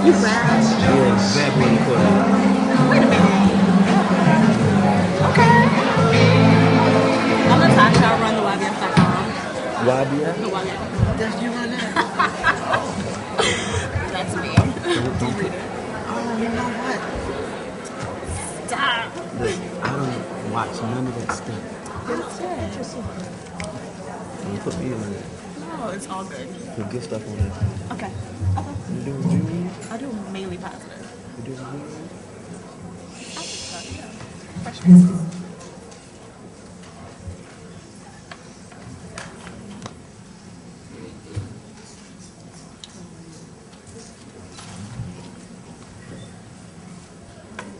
You rap? Yeah, bad boy recording. Wait a minute. Okay. I'm Natasha. I run the YBF.com. YBF? The YBF. That's you run that? That's me. Don't read it. Oh, you know what? Stop. Look, I don't watch none of that stuff. That's interesting. Don't put me on it. No, it's all good. Put good stuff on it. Okay. You do what you need? I do mainly positive. You do what you need? Fresh pieces.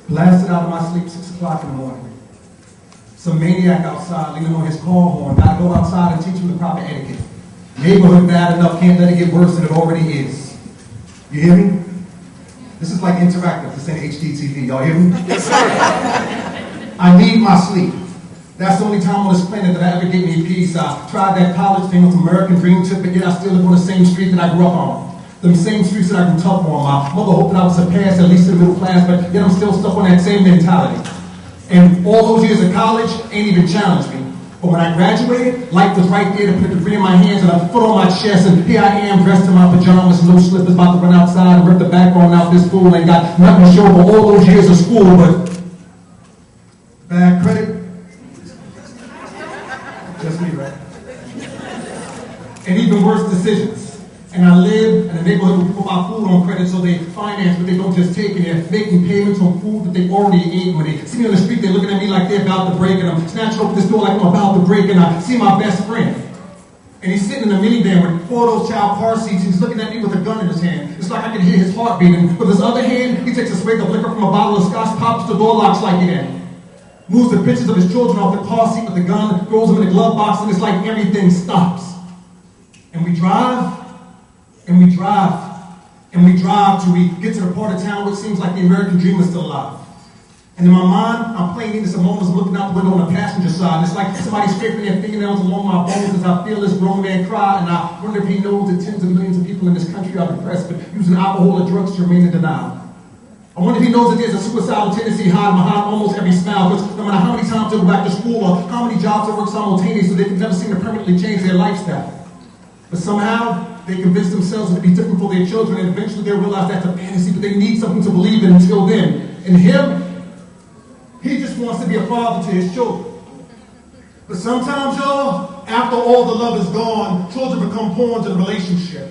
Blasted out of my sleep 6 o'clock in the morning. Some maniac outside leaning on his car horn. Gotta go outside and teach him the proper etiquette. Neighborhood bad enough, can't let it get worse than it already is. You hear me? This is like interactive. This ain't HDTV. Y'all hear me? Yes, sir. I need my sleep. That's the only time on this planet that I ever get any peace. I tried that college thing with American Dream trip, but yet I still live on the same street that I grew up on. Them same streets that I grew up on. My mother hoped that I would surpass at least the middle class, but yet I'm still stuck on that same mentality. And all those years of college ain't even challenged me. But when I graduated, life was right there to put a degree in my hands and a foot on my chest, and here I am dressed in my pajamas, no slippers, about to run outside and rip the backbone out this fool. Ain't got nothing to show for all those years of school, but bad credit. Just me, right? And even worse decisions. And I live in a neighborhood where people buy food on credit, so they finance, but they don't just take it. They're making payments on food that they already ate. When they see me on the street, they're looking at me like they're about to break, and I'm snatching open this door like I'm about to break, and I see my best friend. And he's sitting in a minivan with 4 of those child car seats. He's looking at me with a gun in his hand. It's like I can hear his heart beating. With his other hand, he takes a swig of liquor from a bottle of scotch, pops the door locks like it in. Moves the pictures of his children off the car seat with the gun, throws them in the glove box, and it's like everything stops. And we drive, and we drive, and we drive till we get to the part of town where it seems like the American dream is still alive. And in my mind, I'm playing into some moments looking out the window on the passenger side, and it's like somebody scraping their fingernails along my bones as I feel this grown man cry, and I wonder if he knows that tens of millions of people in this country are depressed, but using alcohol or drugs to remain in denial. I wonder if he knows that there's a suicidal tendency hiding behind almost every smile, because no matter how many times they go back to school or how many jobs they work simultaneously, they can never seem to permanently change their lifestyle. But somehow, they convince themselves to be different for their children, and eventually they'll realize that's a fantasy, but they need something to believe in until then. And him, he just wants to be a father to his children. But sometimes, y'all, after all the love is gone, children become pawns in a relationship.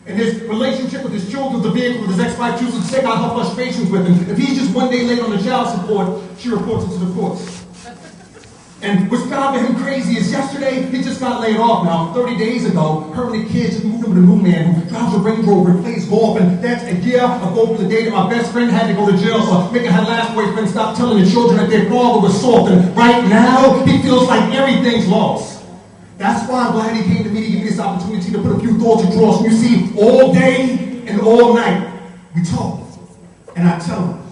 And his relationship with his children, the vehicle with his ex-wife, chooses to take out her frustrations with him. If he's just one day late on the child support, she reports it to the courts. And what's driving him crazy is yesterday, he just got laid off now. 30 days ago, her and the kids just moved him with a new man who drives a Range Rover and plays golf. And that's a year ago from the day that my best friend had to go to jail for making her last boyfriend stop telling the children that their father was soft. And right now, he feels like everything's lost. That's why I'm glad he came to me to give me this opportunity to put a few thoughts across. You see, all day and all night, we talk. And I tell him,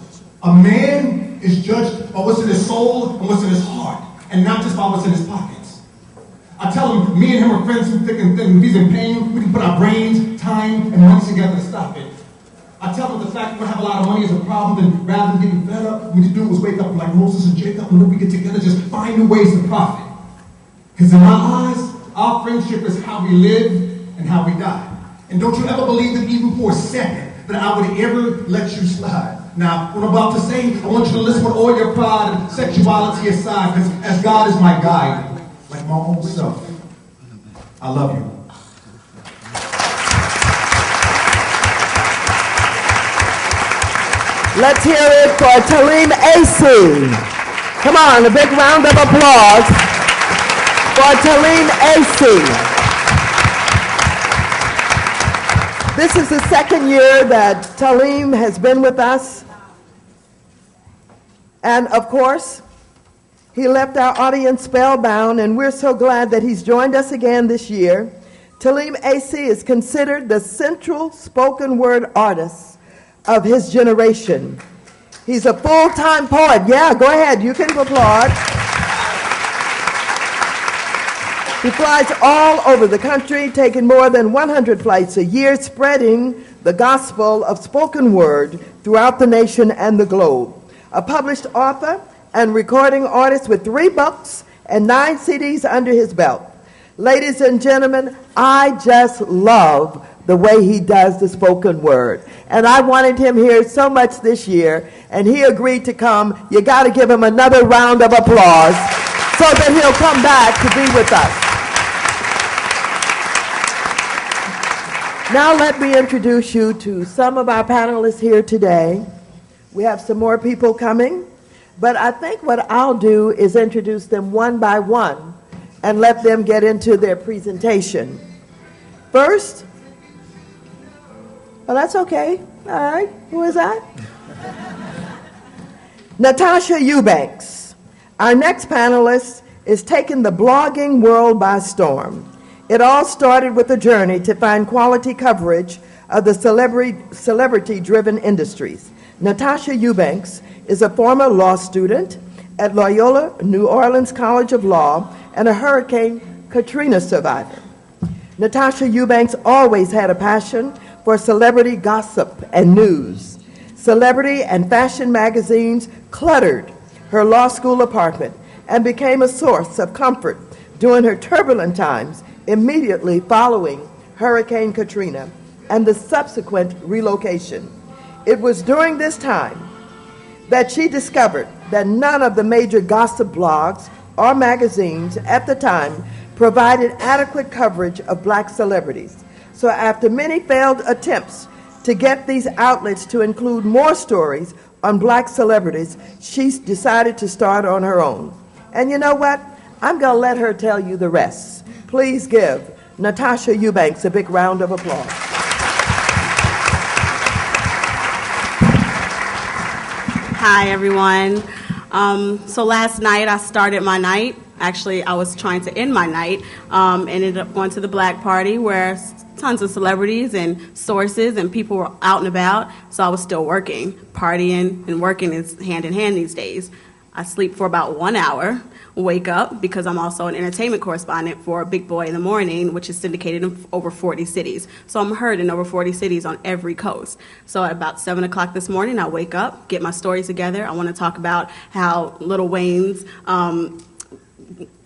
a man is judged by what's in his soul and what's in his heart, and not just by what's in his pockets. I tell him, me and him are friends through thick and thin. If he's in pain, we can put our brains, time, and money together to stop it. I tell him the fact that we have a lot of money is a problem, and rather than getting fed up, what we need to do is wake up like Moses and Jacob, and when we get together, just find new ways to profit. Because in my eyes, our friendship is how we live and how we die. And don't you ever believe that even for a second that I would ever let you slide. Now, what I'm about to say, I want you to listen with all your pride and sexuality aside, because as God is my guide, like my own self, I love you. Let's hear it for Talim AC. Come on, a big round of applause for Talim AC. This is the second year that Talim has been with us. And of course, he left our audience spellbound, and we're so glad that he's joined us again this year. Talim AC is considered the central spoken word artist of his generation. He's a full-time poet. Yeah, go ahead, you can applaud. He flies all over the country, taking more than 100 flights a year, spreading the gospel of spoken word throughout the nation and the globe. A published author and recording artist with 3 books and 9 CDs under his belt. Ladies and gentlemen, I just love the way he does the spoken word. And I wanted him here so much this year, and he agreed to come. You got to give him another round of applause so that he'll come back to be with us. Now let me introduce you to some of our panelists here today. We have some more people coming, but I think what I'll do is introduce them one by one and let them get into their presentation. First, well, that's okay. All right, who is that? Natasha Eubanks. Our next panelist is taking the blogging world by storm. It all started with a journey to find quality coverage of the celebrity-driven industries. Natasha Eubanks is a former law student at Loyola New Orleans College of Law and a Hurricane Katrina survivor. Natasha Eubanks always had a passion for celebrity gossip and news. Celebrity and fashion magazines cluttered her law school apartment and became a source of comfort during her turbulent times immediately following Hurricane Katrina and the subsequent relocation. It was during this time that she discovered that none of the major gossip blogs or magazines at the time provided adequate coverage of black celebrities. So after many failed attempts to get these outlets to include more stories on black celebrities, she decided to start on her own. And you know what? I'm going to let her tell you the rest. Please give Natasha Eubanks a big round of applause. Hi, everyone. So last night I started my night. Actually, I was trying to end my night. Ended up going to the black party where tons of celebrities and sources and people were out and about. So I was still working. Partying and working is hand in hand these days. I sleep for about 1 hour, wake up, because I'm also an entertainment correspondent for Big Boy in the Morning, which is syndicated in over 40 cities. So I'm heard in over 40 cities on every coast. So at about 7 o'clock this morning, I wake up, get my stories together. I want to talk about how Lil Wayne's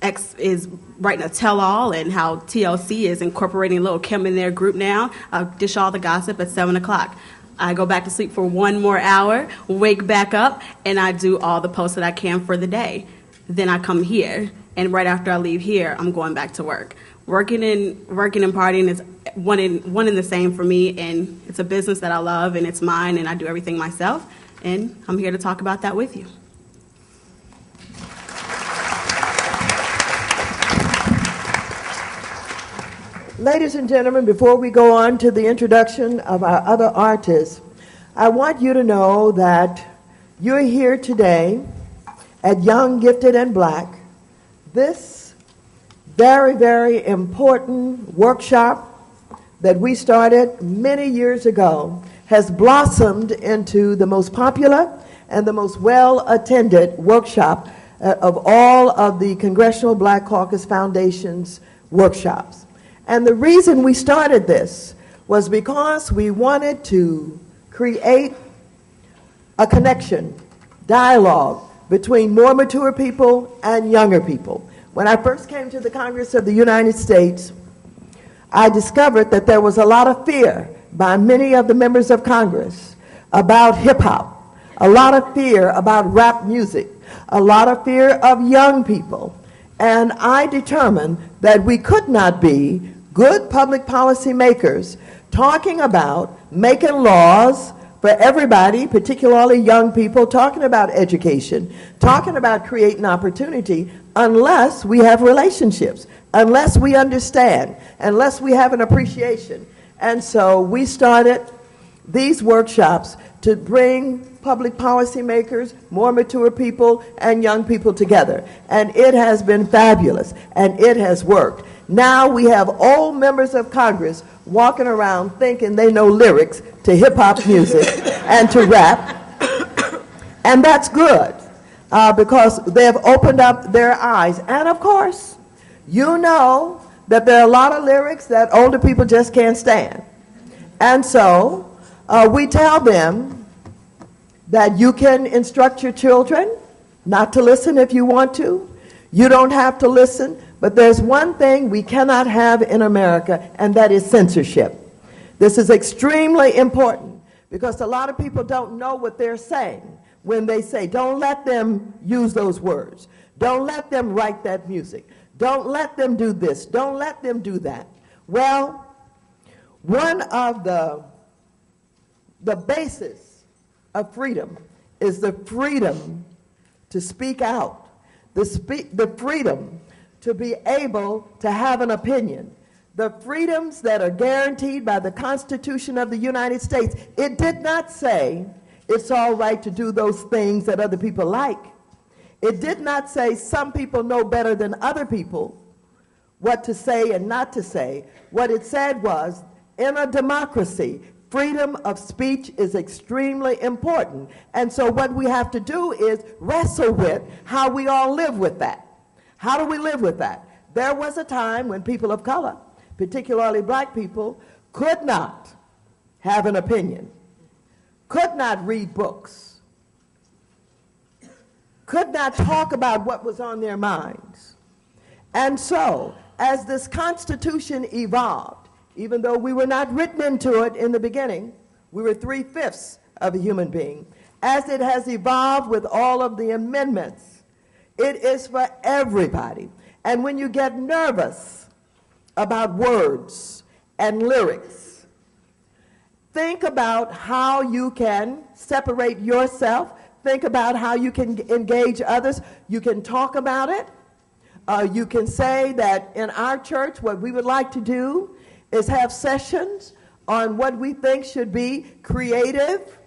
X is writing a tell-all and how TLC is incorporating Lil Kim in their group now. I'll dish all the gossip at 7 o'clock. I go back to sleep for 1 more hour, wake back up, and I do all the posts that I can for the day. Then I come here, and right after I leave here, I'm going back to work. Working and partying is one in the same for me, and it's a business that I love, and it's mine, and I do everything myself, and I'm here to talk about that with you. Ladies and gentlemen, before we go on to the introduction of our other artists, I want you to know that you're here today at Young, Gifted, and Black. This very, very important workshop that we started many years ago has blossomed into the most popular and the most well-attended workshop of all of the Congressional Black Caucus Foundation's workshops. And the reason we started this was because we wanted to create a connection, dialogue between more mature people and younger people. When I first came to the Congress of the United States, I discovered that there was a lot of fear by many of the members of Congress about hip-hop, a lot of fear about rap music, a lot of fear of young people. And I determined that we could not be good public policy makers talking about making laws for everybody, particularly young people, talking about education, talking about creating opportunity, unless we have relationships, unless we understand, unless we have an appreciation. And so we started these workshops to bring public policy makers, more mature people, and young people together. And it has been fabulous, and it has worked. Now we have old members of Congress walking around thinking they know lyrics to hip-hop music and to rap. And that's good because they have opened up their eyes. And of course, you know that there are a lot of lyrics that older people just can't stand. And so We tell them that you can instruct your children not to listen if you want to. You don't have to listen, but there's one thing we cannot have in America, and that is censorship. This is extremely important because a lot of people don't know what they're saying when they say, don't let them use those words. Don't let them write that music. Don't let them do this. Don't let them do that. Well, one of the basis of freedom is the freedom to speak out, the freedom to be able to have an opinion, the freedoms that are guaranteed by the Constitution of the United States. It did not say it's all right to do those things that other people like. It did not say some people know better than other people what to say and not to say. What it said was, in a democracy, freedom of speech is extremely important. And so what we have to do is wrestle with how we all live with that. How do we live with that? There was a time when people of color, particularly black people, could not have an opinion, could not read books, could not talk about what was on their minds. And so, as this Constitution evolved, even though we were not written into it in the beginning, we were 3/5 of a human being. As it has evolved with all of the amendments, it is for everybody. And when you get nervous about words and lyrics, think about how you can separate yourself. Think about how you can engage others. You can talk about it. You can say that in our church, what we would like to do is have sessions on what we think should be creative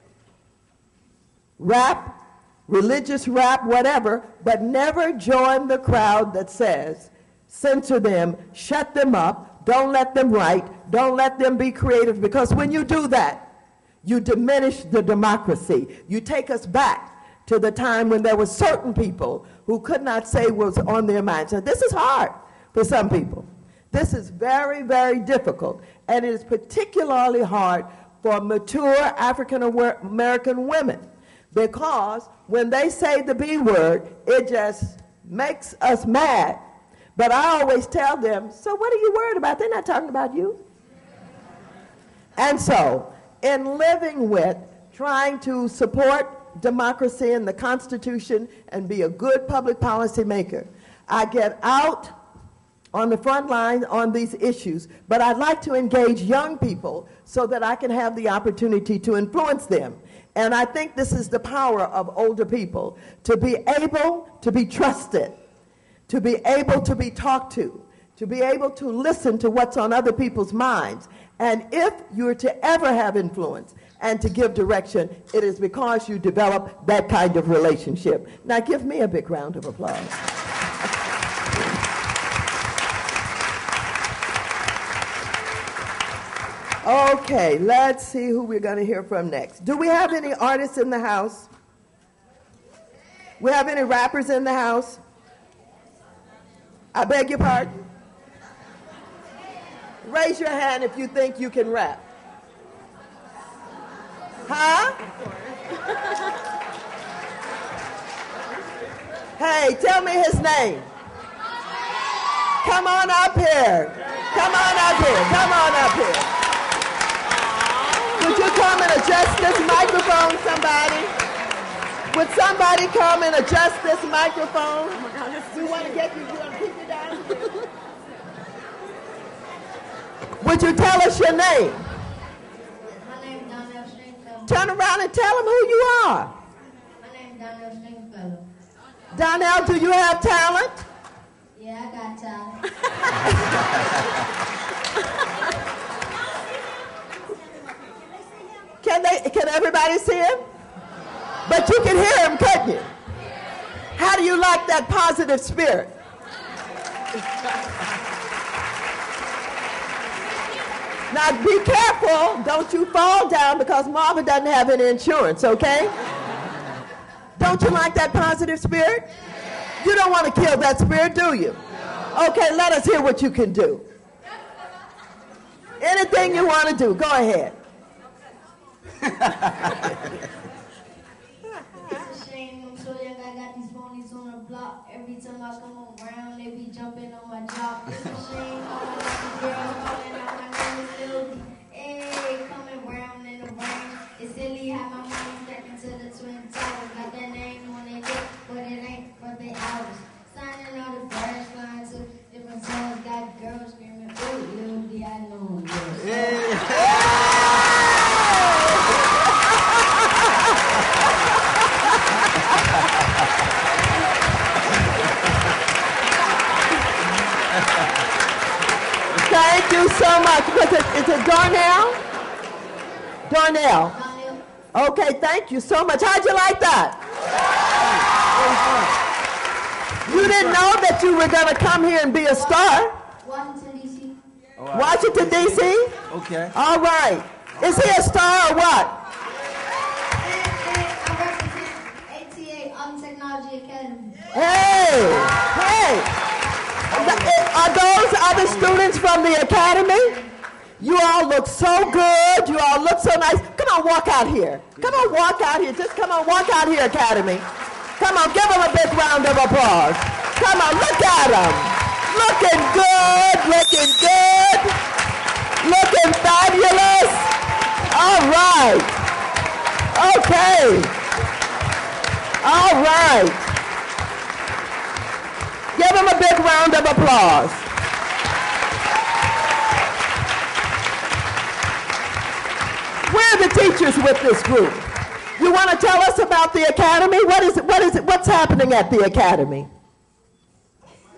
rap, religious rap, whatever, but never join the crowd that says, censor them, shut them up, don't let them write, don't let them be creative, because when you do that, you diminish the democracy. You take us back to the time when there were certain people who could not say what was on their minds. And this is hard for some people. This is very, very difficult, and it is particularly hard for mature African American women, because when they say the B word, it just makes us mad. But I always tell them, so what are you worried about? They're not talking about you. And so, in living with trying to support democracy and the Constitution and be a good public policy maker, I get out on the front line on these issues, but I'd like to engage young people so that I can have the opportunity to influence them. And I think this is the power of older people, to be able to be trusted, to be able to be talked to be able to listen to what's on other people's minds. And if you're to ever have influence and to give direction, it is because you develop that kind of relationship. Now give me a big round of applause. Okay, let's see who we're going to hear from next. Do we have any artists in the house? We have any rappers in the house? I beg your pardon? Raise your hand if you think you can rap. Huh? Hey, tell me his name. Come on up here. Come on up here. Come on up here. Would you come and adjust this microphone, somebody? Would somebody come and adjust this microphone? We want to get you. You want to keep you down here? Would you tell us your name? My name is Donnell Stringfellow. Turn around and tell them who you are. My name is Donnell Stringfellow. Donnell, do you have talent? Yeah, I got talent. Can everybody see him? But you can hear him, couldn't you? How do you like that positive spirit? Now be careful, don't you fall down, because Marvin doesn't have any insurance, okay? Don't you like that positive spirit? You don't want to kill that spirit, do you? Okay, let us hear what you can do. Anything you want to do, go ahead. It's a shame I'm so young, I got these ponies on the block. Every time I come around, they be jumping on my job. It's a shame all I got these girls calling out my name is Lil D. Hey, coming round in the rain. It's silly how my money stacking to the Twin Towers. Got their name on their neck, but it ain't for their hours. Signing all the flash lines to different songs. Got girls screaming, oh, Lil D, I know you. Thank you so much. Is it Darnell? Darnell. Okay, thank you so much. How'd you like that? You didn't know that you were going to come here and be a star? Washington, D.C. Washington, D.C.? Okay. All right. Is he a star or what? I represent ATA, Technology Academy. Hey! Are those other students from the academy? You all look so good. You all look so nice. Come on, walk out here. Come on, walk out here. Just come on, walk out here, academy. Come on, give them a big round of applause. Come on, look at them. Looking good, looking good. Looking fabulous. All right. Okay. All right. Give them a big round of applause. Where are the teachers with this group? You want to tell us about the academy? What's happening at the academy?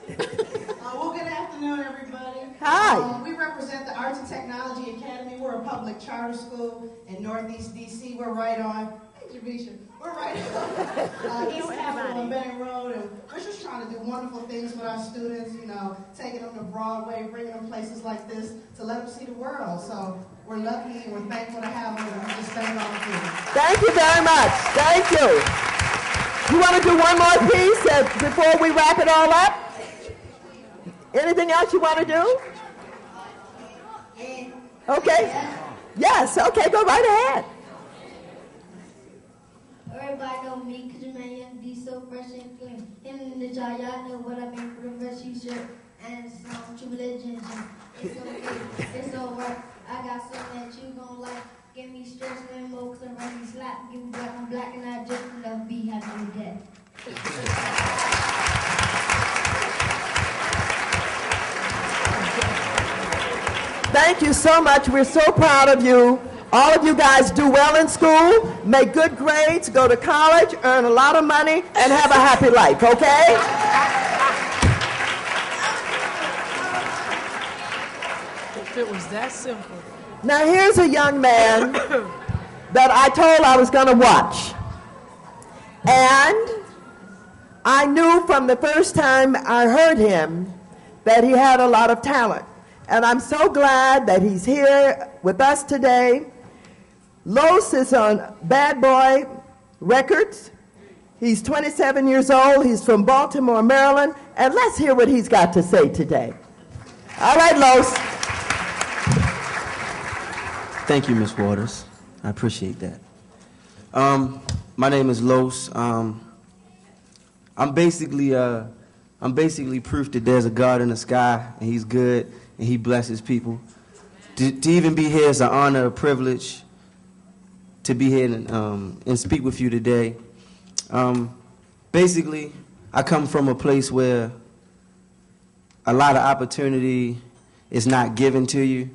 Well, good afternoon, everybody. Hi. We represent the Arts and Technology Academy. We're a public charter school in Northeast D.C. We're right on, we're right on East Capitol and Benning Road, and we're just trying to do wonderful things with our students, you know, taking them to Broadway, bringing them places like this to let them see the world. So we're lucky and we're thankful to have them, and we just thank all of you. Thank you very much. Thank you. You want to do one more piece before we wrap it all up? Anything else you want to do? Okay. Yes, okay, go right ahead. Everybody know me, cause my young D so fresh and clean. Him in the jar, y'all know what I mean for the fresh t-shirt and some true religion. It's okay, it's alright. I got something that you gon' like. Give me stress, win more, cause I'm ready to slap. Give me black, I'm black, and I just love be happy with that. Thank you so much. We're so proud of you. All of you guys do well in school, make good grades, go to college, earn a lot of money, and have a happy life, okay? If it was that simple. Now here's a young man that I told I was going to watch. And I knew from the first time I heard him that he had a lot of talent. And I'm so glad that he's here with us today. Los is on Bad Boy Records. He's 27 years old. He's from Baltimore, Maryland. And let's hear what he's got to say today. All right, Los. Thank you, Ms. Waters. I appreciate that. My name is Los. I'm basically proof that there's a God in the sky, and He's good, and He blesses people. To even be here is an honor, a privilege to be here and speak with you today. Basically, I come from a place where a lot of opportunity is not given to you.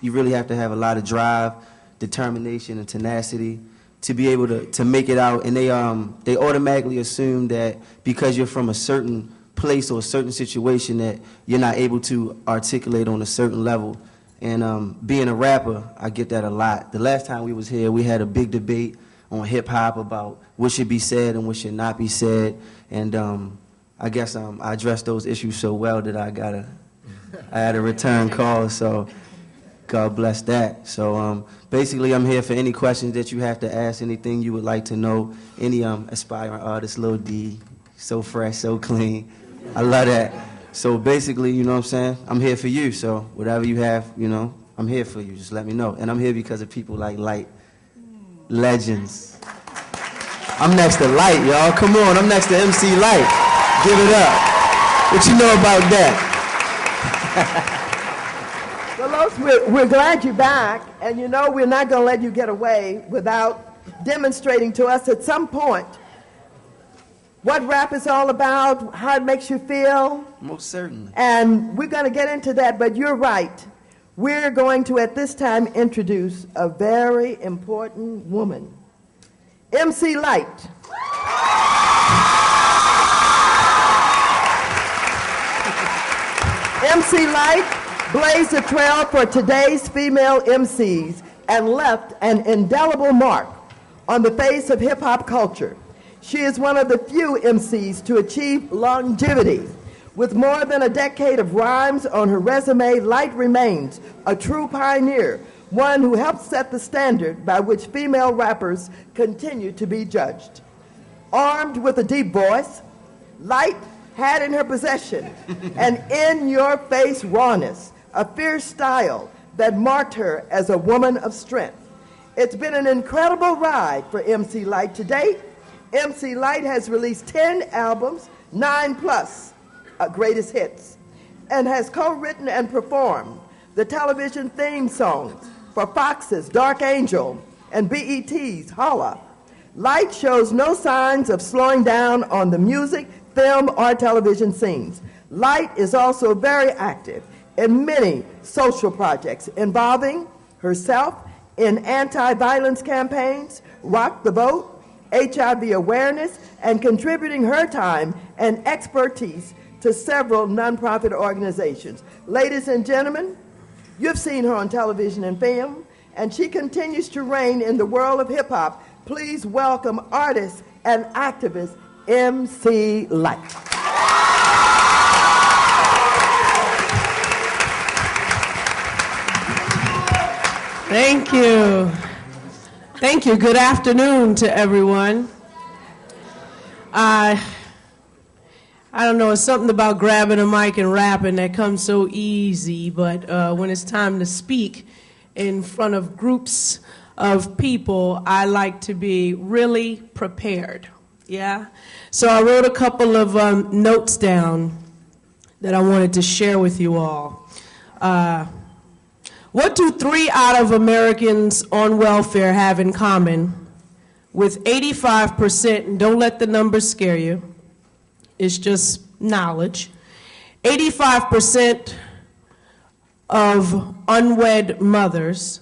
You really have to have a lot of drive, determination, and tenacity to be able to make it out. And they automatically assume that because you're from a certain place or a certain situation that you're not able to articulate on a certain level. And being a rapper, I get that a lot. The last time we was here, we had a big debate on hip-hop about what should be said and what should not be said. And I guess I addressed those issues so well that I had a return call, so God bless that. So basically, I'm here for any questions that you have to ask, anything you would like to know, any aspiring artist, Lil D, so fresh, so clean. I love that. So basically, you know what I'm saying? I'm here for you. So whatever you have, you know, I'm here for you. Just let me know. And I'm here because of people like Lyte. legends. I'm next to Lyte, y'all. Come on, I'm next to MC Lyte. Give it up. What you know about that? Well, Los, we're glad you're back, and you know we're not going to let you get away without demonstrating to us at some point what rap is all about, how it makes you feel. Most certainly. And we're going to get into that, but you're right. We're going to, at this time, introduce a very important woman, MC Lyte. MC Lyte blazed a trail for today's female MCs and left an indelible mark on the face of hip-hop culture. She is one of the few MCs to achieve longevity. With more than a decade of rhymes on her resume, Lyte remains a true pioneer, one who helped set the standard by which female rappers continue to be judged. Armed with a deep voice, Lyte had in her possession an in-your-face rawness, a fierce style that marked her as a woman of strength. It's been an incredible ride for MC Lyte to date. MC Lyte has released 10 albums, 9+ greatest hits, and has co-written and performed the television theme songs for Fox's Dark Angel and BET's Holla. Lyte shows no signs of slowing down on the music, film, or television scenes. Lyte is also very active in many social projects involving herself in anti-violence campaigns, Rock the Vote, HIV awareness, and contributing her time and expertise to several nonprofit organizations. Ladies and gentlemen, you've seen her on television and film, and she continues to reign in the world of hip-hop. Please welcome artist and activist MC Lyte. Thank you. Thank you. Good afternoon to everyone. I don't know, it's something about grabbing a mic and rapping that comes so easy, but when it's time to speak in front of groups of people, I like to be really prepared, yeah? So I wrote a couple of notes down that I wanted to share with you all. What do 3 out of Americans on welfare have in common with 85%, and don't let the numbers scare you, it's just knowledge, 85% of unwed mothers,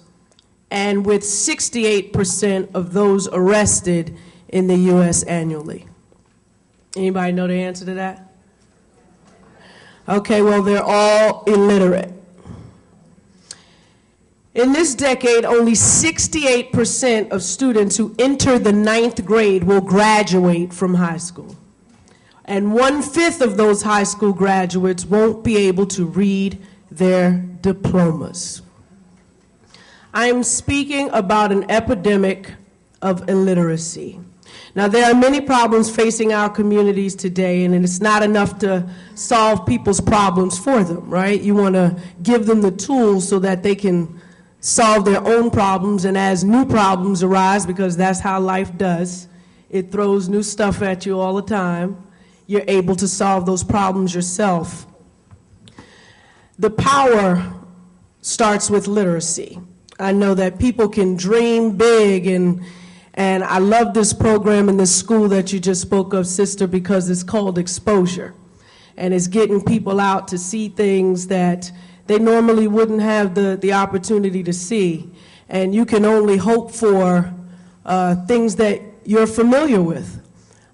and with 68% of those arrested in the U.S. annually? Anybody know the answer to that? Okay, well, they're all illiterate. In this decade, only 68% of students who enter the 9th grade will graduate from high school. And 1/5 of those high school graduates won't be able to read their diplomas. I am speaking about an epidemic of illiteracy. Now, there are many problems facing our communities today, and it's not enough to solve people's problems for them, right? You want to give them the tools so that they can solve their own problems, and as new problems arise, because that's how life does, it throws new stuff at you all the time, you're able to solve those problems yourself. The power starts with literacy. I know that people can dream big, and I love this program in this school that you just spoke of, sister, because it's called exposure. And it's getting people out to see things that they normally wouldn't have the opportunity to see. And you can only hope for things that you're familiar with.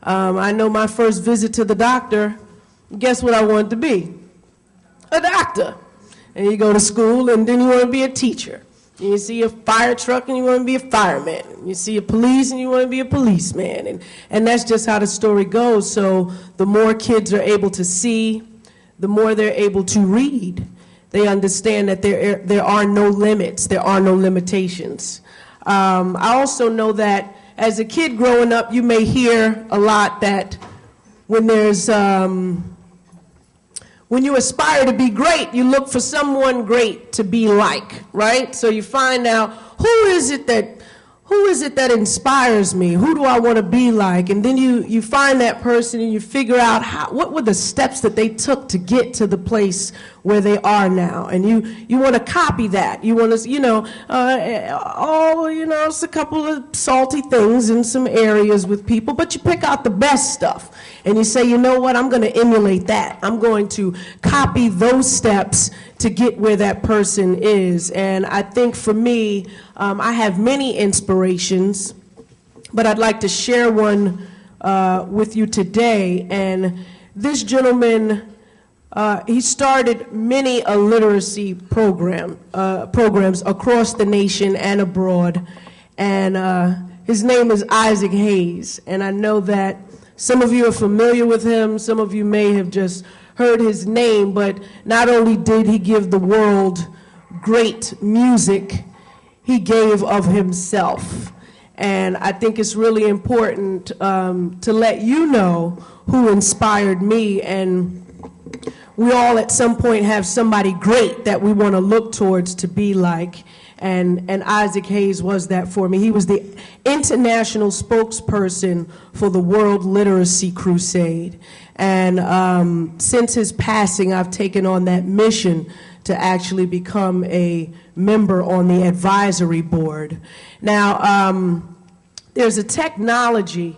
I know my first visit to the doctor, guess what I wanted to be? A doctor. And you go to school, and then you want to be a teacher. And you see a fire truck, and you want to be a fireman. And you see a police, and you want to be a policeman. And that's just how the story goes. So the more kids are able to see, the more they're able to read. They understand that there are no limits, there are no limitations. I also know that as a kid growing up, you may hear a lot that when you aspire to be great, you look for someone great to be like, right? So you find out who is it who is it that inspires me? Who do I want to be like? And then you find that person and you figure out what were the steps that they took to get to the place where they are now. And you want to copy that. You want to, it's a couple of salty things in some areas with people, but you pick out the best stuff. And you say, you know what, I'm going to emulate that. I'm going to copy those steps to get where that person is. And I think for me, I have many inspirations, but I'd like to share one with you today. And this gentleman, he started many literacy programs across the nation and abroad. And his name is Isaac Hayes. And I know that some of you are familiar with him. Some of you may have just heard his name, but not only did he give the world great music, he gave of himself. And I think it's really important to let you know who inspired me. And we all at some point have somebody great that we want to look towards to be like. And Isaac Hayes was that for me. He was the international spokesperson for the World Literacy Crusade. And since his passing, I've taken on that mission to actually become a member on the advisory board. Now, there's a technology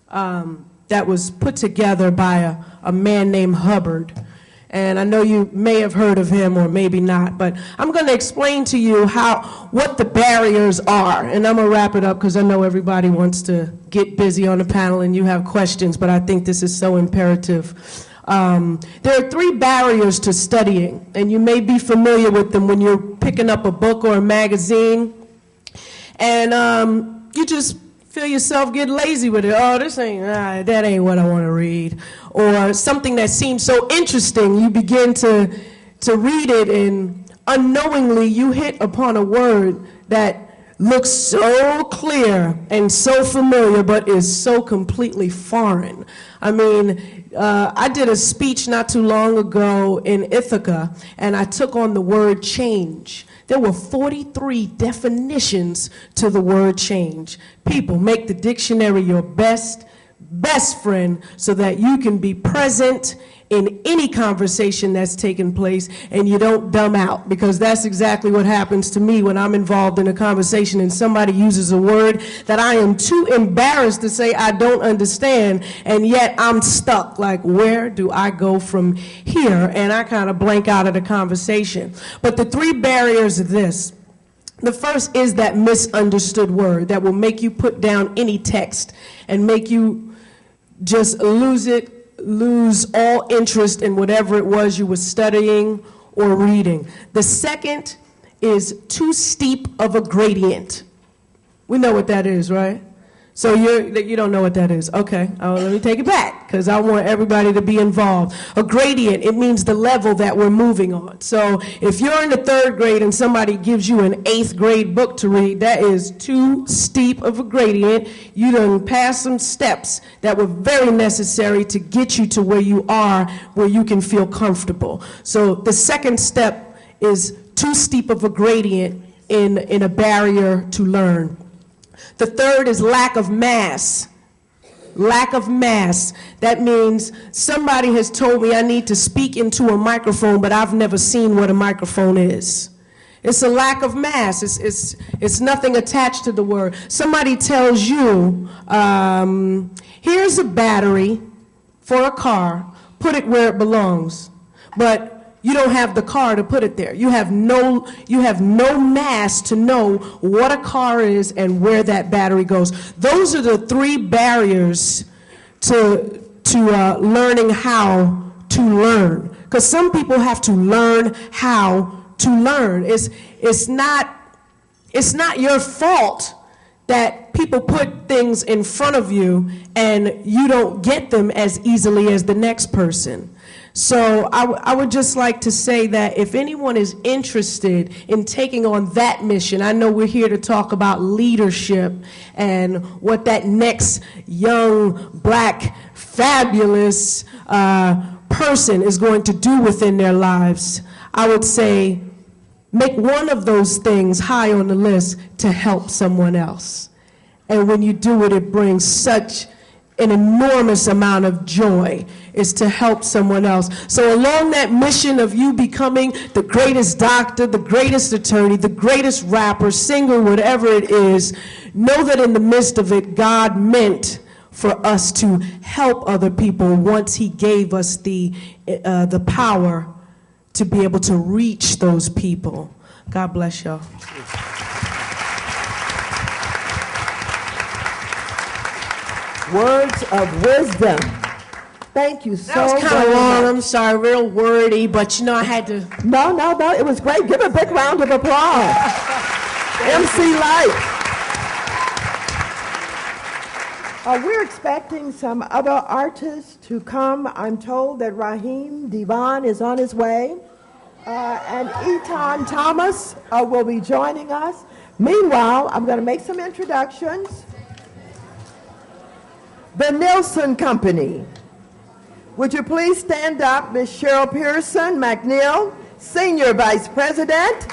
that was put together by a man named Hubbard. And I know you may have heard of him or maybe not, but I'm going to explain to you what the barriers are. And I'm going to wrap it up because I know everybody wants to get busy on the panel and you have questions, but I think this is so imperative. There are 3 barriers to studying, and you may be familiar with them when you're picking up a book or a magazine, and you just feel yourself get lazy with it. Oh, that ain't what I want to read. Or something that seems so interesting, you begin to read it, and unknowingly you hit upon a word that looks so clear and so familiar, but is so completely foreign. I mean, I did a speech not too long ago in Ithaca, and I took on the word change. There were 43 definitions to the word change. People, make the dictionary your best friend so that you can be present in any conversation that's taking place and you don't dumb out, because that's exactly what happens to me when I'm involved in a conversation and somebody uses a word that I am too embarrassed to say I don't understand, and yet I'm stuck. Like, where do I go from here? And I kind of blank out of the conversation. But the 3 barriers are this. The first is that misunderstood word that will make you put down any text and make you just lose all interest in whatever it was you were studying or reading. The second is too steep of a gradient. We know what that is, right? So you don't know what that is. Okay, let me take it back because I want everybody to be involved. A gradient, it means the level that we're moving on. So if you're in the 3rd grade and somebody gives you an 8th grade book to read, that is too steep of a gradient. You done passed some steps that were very necessary to get you to where you are, where you can feel comfortable. So the second step is too steep of a gradient in a barrier to learn. The third is lack of mass. Lack of mass. That means somebody has told me I need to speak into a microphone, but I've never seen what a microphone is. It's a lack of mass. It's nothing attached to the word. Somebody tells you, here's a battery for a car, put it where it belongs. But you don't have the car to put it there. You have no mass to know what a car is and where that battery goes. Those are the 3 barriers to learning how to learn. Because some people have to learn how to learn. It's not your fault that people put things in front of you and you don't get them as easily as the next person. So I would just like to say that if anyone is interested in taking on that mission, I know we're here to talk about leadership and what that next young, black, fabulous person is going to do within their lives. I would say make one of those things high on the list to help someone else. And when you do it, it brings such an enormous amount of joy, is to help someone else. So along that mission of you becoming the greatest doctor, the greatest attorney, the greatest rapper, singer, whatever it is, know that in the midst of it, God meant for us to help other people once he gave us the power to be able to reach those people. God bless y'all. Words of wisdom. Thank you so much. That was kind of long, I'm sorry, real wordy, but you know I had to. No, it was great. Give a big round of applause. MC Lyte. We're expecting some other artists to come. I'm told that Raheem Devon is on his way, and Eton Thomas will be joining us. Meanwhile, I'm going to make some introductions. The Nielsen Company. Would you please stand up, Ms. Cheryl Pearson McNeil, Senior Vice President,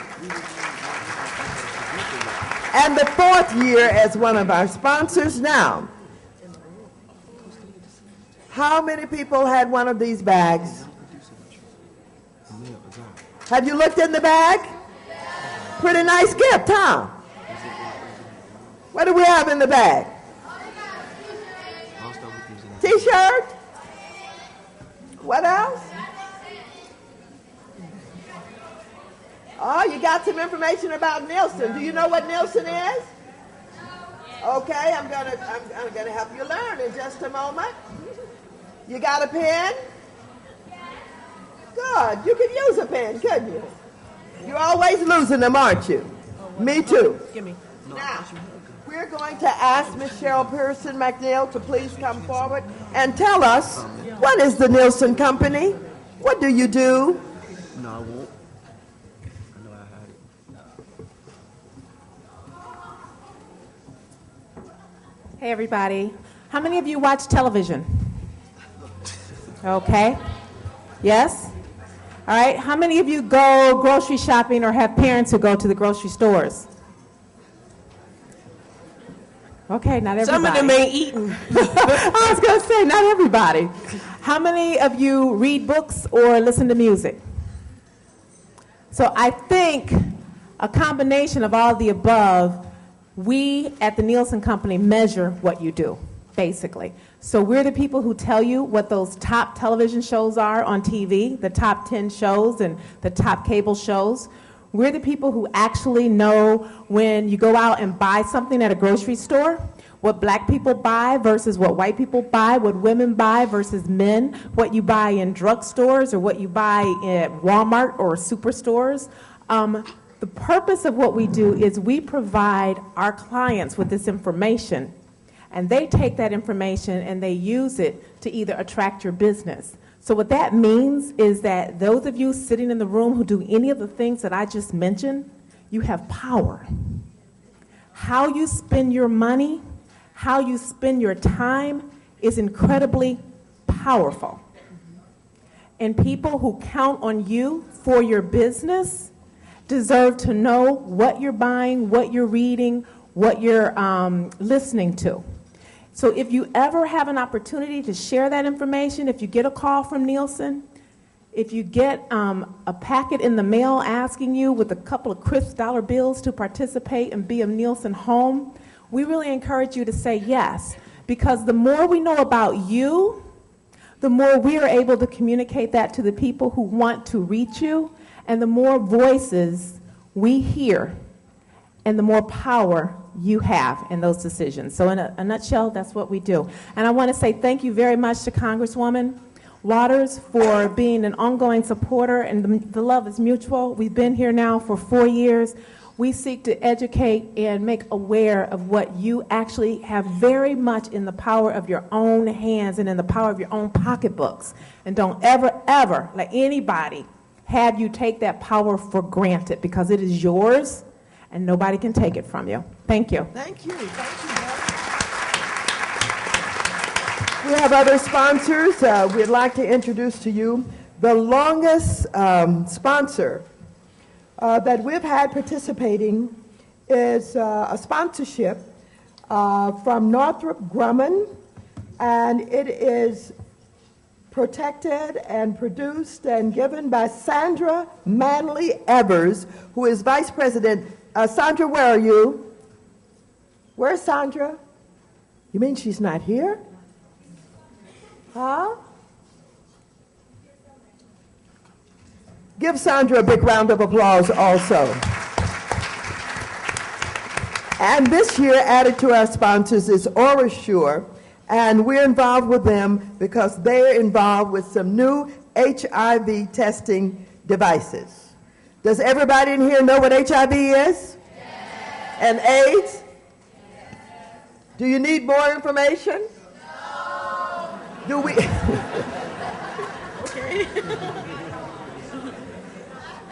and the 4th year as one of our sponsors now. How many people had one of these bags? Have you looked in the bag? Pretty nice gift, huh? What do we have in the bag? T-shirt? What else? Oh, you got some information about Nielsen. Do you know what Nielsen is? Okay, I'm gonna help you learn in just a moment. You got a pen? Good. You could use a pen, couldn't you? You're always losing them, aren't you? Me too. Give me. Now, we're going to ask Ms. Cheryl Pearson McNeil to please come forward and tell us, what is the Nielsen Company? What do you do? No, I won't. I know I had it. Hey everybody, how many of you watch television? Okay, yes? All right, how many of you go grocery shopping or have parents who go to the grocery stores? Okay, not everybody. Some of them ain't eating. I was going to say, not everybody. How many of you read books or listen to music? So I think a combination of all the above, we at the Nielsen Company measure what you do, basically. So we're the people who tell you what those top television shows are on TV, the top 10 shows and the top cable shows. We're the people who actually know when you go out and buy something at a grocery store, what black people buy versus what white people buy, what women buy versus men, what you buy in drugstores or what you buy at Walmart or superstores. The purpose of what we do is we provide our clients with this information, and they take that information and they use it to either attract your business. So what that means is that those of you sitting in the room who do any of the things that I just mentioned, you have power. How you spend your money, how you spend your time is incredibly powerful. And people who count on you for your business deserve to know what you're buying, what you're reading, what you're listening to. So if you ever have an opportunity to share that information, if you get a call from Nielsen, if you get a packet in the mail asking you with a couple of crisp dollar bills to participate and be a Nielsen home, we really encourage you to say yes, because the more we know about you, the more we are able to communicate that to the people who want to reach you, and the more voices we hear, and the more power you have in those decisions. So in a nutshell, that's what we do. And I want to say thank you very much to Congresswoman Waters for being an ongoing supporter, and the love is mutual. We've been here now for 4 years. We seek to educate and make aware of what you actually have very much in the power of your own hands and in the power of your own pocketbooks. And don't ever, ever let anybody have you take that power for granted, because it is yours and nobody can take it from you. Thank you. Thank you. Thank you. We have other sponsors. We'd like to introduce to you the longest sponsor that we've had participating is a sponsorship from Northrop Grumman, and it is protected and produced and given by Sandra Manley Evers, who is Vice President. Sandra, where are you? Where's Sandra? You mean she's not here? Huh? Give Sandra a big round of applause also. And this year, added to our sponsors is AuraSure, and we're involved with them because they're involved with some new HIV testing devices. Does everybody in here know what HIV is? Yes. And AIDS? Yes. Do you need more information? No. Do we? Okay.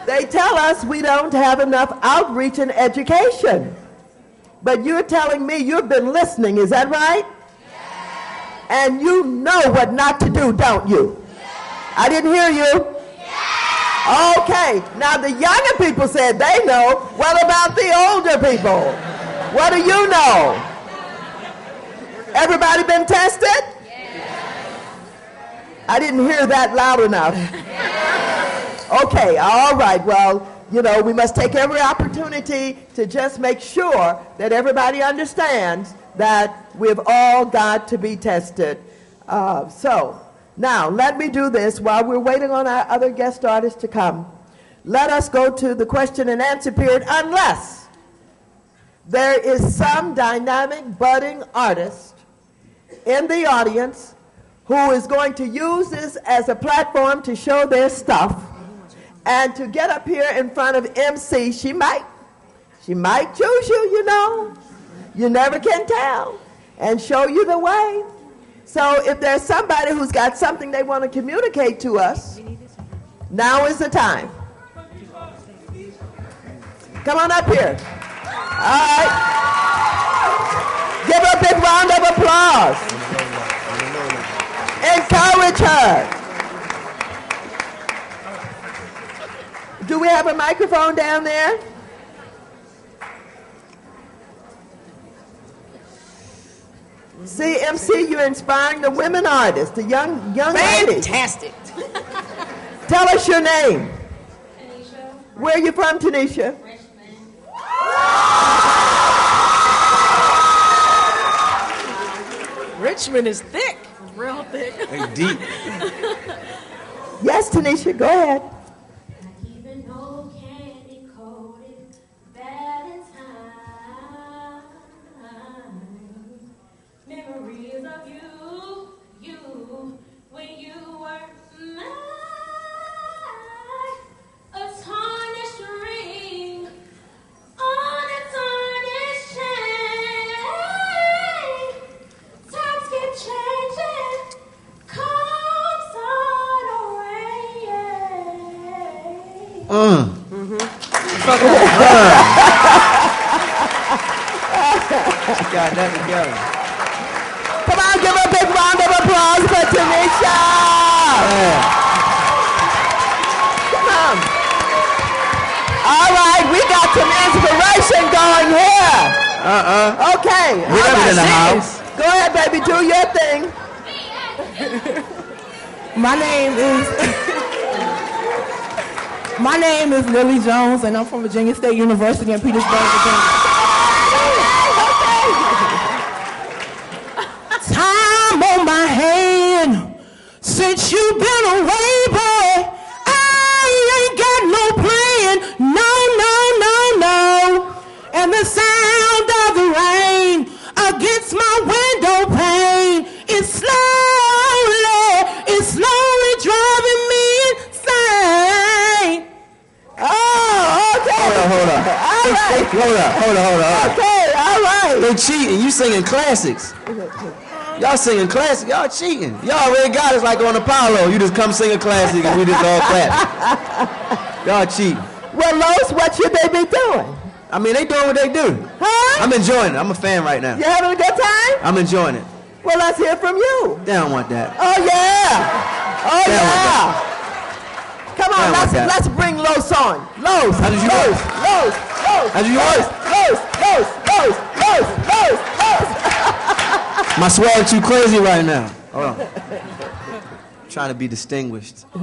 They tell us we don't have enough outreach and education. But you're telling me you've been listening, is that right? Yes. And you know what not to do, don't you? Yes. I didn't hear you. Yes. Okay, now the younger people said they know. What about the older people? What do you know? Everybody been tested? Yes. I didn't hear that loud enough. Yes. Okay, all right, well, you know, we must take every opportunity to just make sure that everybody understands that we've all got to be tested. So now let me do this while we're waiting on our other guest artists to come. Let us go to the question and answer period, unless there is some dynamic budding artist in the audience who is going to use this as a platform to show their stuff. And to get up here in front of MC, she might choose you, you know. You never can tell. And show you the way. So if there's somebody who's got something they want to communicate to us, now is the time. Come on up here. All right. Give her a big round of applause. Encourage her. Do we have a microphone down there? See, MC, you're inspiring the women artists, the young ladies. Fantastic. Tell us your name. Tanisha. Where are you from, Tanisha? Richmond. Richmond is thick. Real thick. Hey, deep. Yes, Tanisha, go ahead. Got that together. Come on, give her a big round of applause for Tanisha. Yeah. Come on. All right, we got some inspiration going here. Okay. We're in the house. Go ahead, baby, do your thing. My name is Lily Jones, and I'm from Virginia State University in Petersburg, Virginia. Time on my hand since you've been away, boy. I ain't got no plan, no, no, no, no. And the sound of the rain against my window pane is slowly driving me insane. Oh, okay. Hold on. All right. Hold on. Okay, all right. They cheating. You singing classics. Y'all singing classics. Y'all cheating. Y'all already got us like on Apollo. You just come sing a classic and we just all clap. Y'all cheating. Well, Lois, what should they be doing? I mean, they doing what they do. Huh? I'm enjoying it. I'm a fan right now. You having a good time? I'm enjoying it. Well, let's hear from you. They don't want that. Oh, yeah. Oh, They don't want yeah. that. Come on, let's bring Los on. Los. How did you Los. How did you want it? Los. My swag too crazy right now. Hold on. Trying to be distinguished. All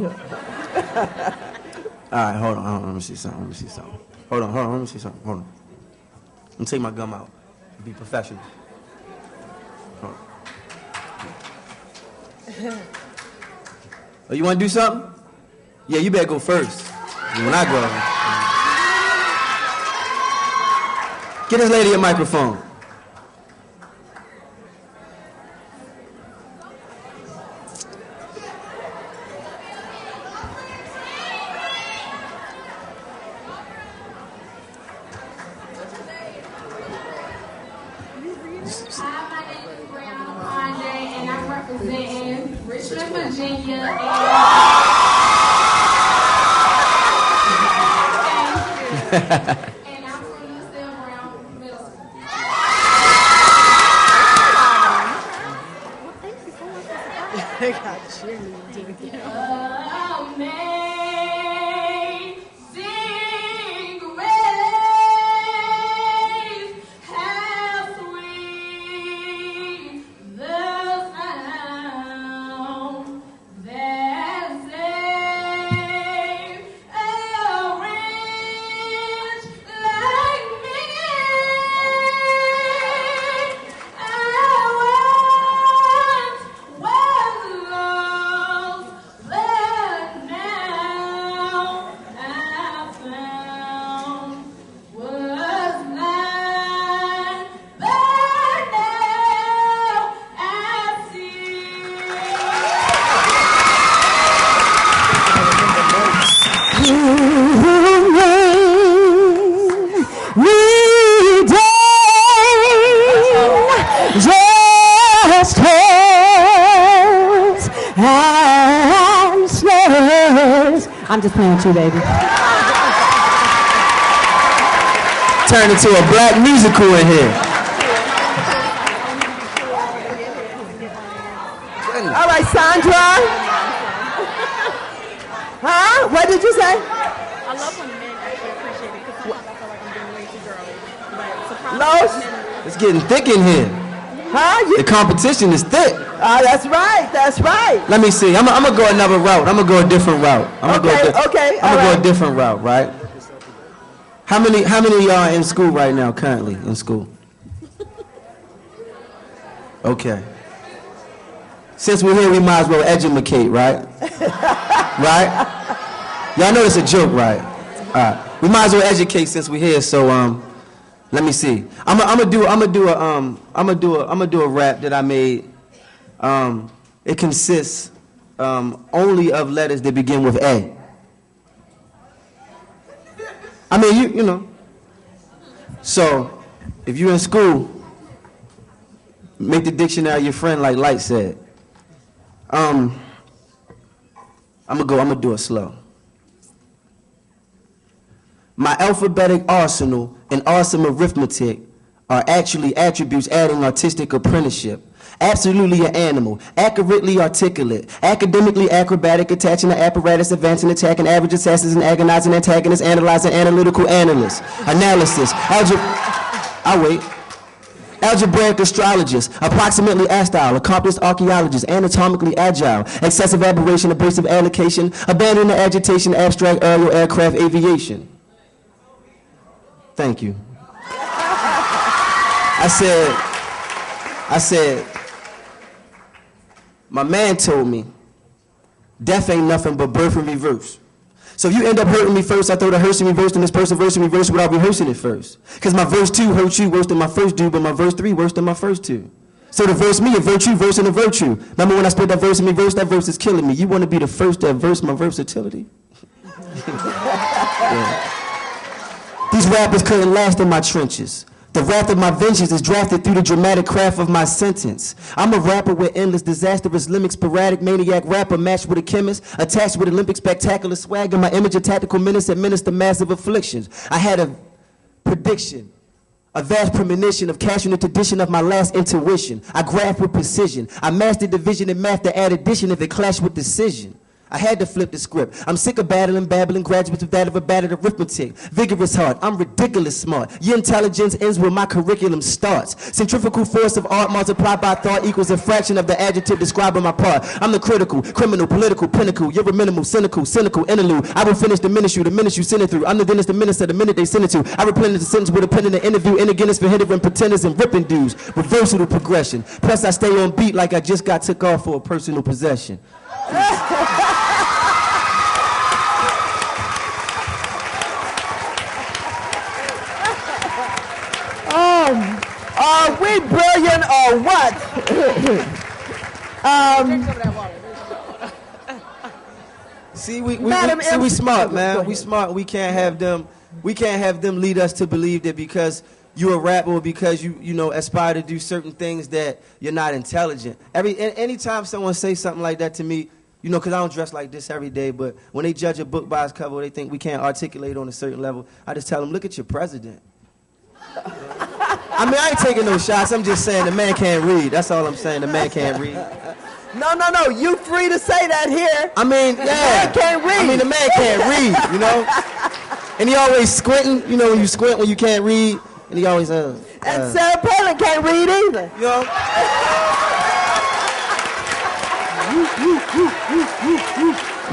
right, hold on. Let me see something. Hold on. Let me see something. Hold on. Let me take my gum out. Be professional. Hold on. Oh, you want to do something? Yeah, you better go first. When I go. Get this lady a microphone. And I'm from Lucille Brown Middle School. Amazing grace, how sweet the sound that saved a wretch like me. I once was lost, but now I found. Was blind, but now I Just hurts and slurs. I'm just playing with you, baby. Turned into a black musical in here. All right, Sandra. Huh? What did you say? I love when men actually appreciate it because sometimes I feel like I'm being way too girly. But Los? surprisingly, It's getting thick in here. Huh? The competition is thick. That's right. That's right. Let me see. I'm gonna go another route. I'm gonna go a different route. I'm gonna Okay, go a different route, right? How many of y'all are in school right now, currently in school? Okay. Since we're here, we might as well educate, right? Right? Y'all know it's a joke, right? All right. We might as well educate since we're here. So let me see. I'm gonna do a rap that I made. It consists only of letters that begin with A. I mean, you know. So, if you're in school, make the dictionary your friend, like Lyte said. I'm gonna do it slow. My alphabetic arsenal and awesome arithmetic are actually attributes adding artistic apprenticeship. Absolutely an animal, accurately articulate, academically acrobatic, attaching the apparatus, advancing, attacking, average assassins, and agonizing antagonists, analyzing, analytical analyst, analysis, algebraic astrologist, approximately astile, accomplished archaeologist, anatomically agile, excessive aberration, abrasive allocation, abandon the agitation, abstract aerial aircraft aviation. Thank you. I said, my man told me, death ain't nothing but birth in reverse. So if you end up hurting me first, I throw the hearse in reverse, and this person verse in reverse without rehearsing it first. Because my verse 2 hurt you worse than my first 2, but my verse 3 worse than my first 2. So to verse me, a virtue, verse and a virtue. Remember when I split that verse in reverse? That verse is killing me. You want to be the first to verse my versatility? Yeah. These rappers couldn't last in my trenches. The wrath of my vengeance is drafted through the dramatic craft of my sentence. I'm a rapper with endless, disastrous, limbic, sporadic, maniac rapper matched with a chemist, attached with Olympic spectacular swagger. My image of tactical menace administer massive afflictions. I had a prediction, a vast premonition of cashing the tradition of my last intuition. I graphed with precision. I mastered division and math to add addition if it clashed with decision. I had to flip the script. I'm sick of babbling graduates of that of a battered arithmetic. Vigorous heart, I'm ridiculous smart. Your intelligence ends where my curriculum starts. Centrifugal force of art multiplied by thought equals a fraction of the adjective describing my part. I'm the critical, criminal, political pinnacle. You're a minimal, cynical interlude. I will finish the minute you send it through. I'm the dentist, the minister, the minute they send it to. I replenish the sentence with a pen in the interview. And again, it's for hindering pretenders and ripping dudes. Reversal to progression. Plus, I stay on beat like I just got took off for a personal possession. Are we brilliant or what? See, we smart, man. We smart. We can't have them lead us to believe that because you're a rapper or because you aspire to do certain things that you're not intelligent. Anytime someone says something like that to me, because I don't dress like this every day, but when they judge a book by its cover, they think we can't articulate on a certain level. I just tell them, look at your president. I mean, I ain't taking no shots. I'm just saying the man can't read. That's all I'm saying. The man can't read. No. You free to say that here. I mean, yeah. The man can't read. I mean, the man can't read, And he always squinting, when you squint when you can't read. And he always, And Sarah Palin can't read either.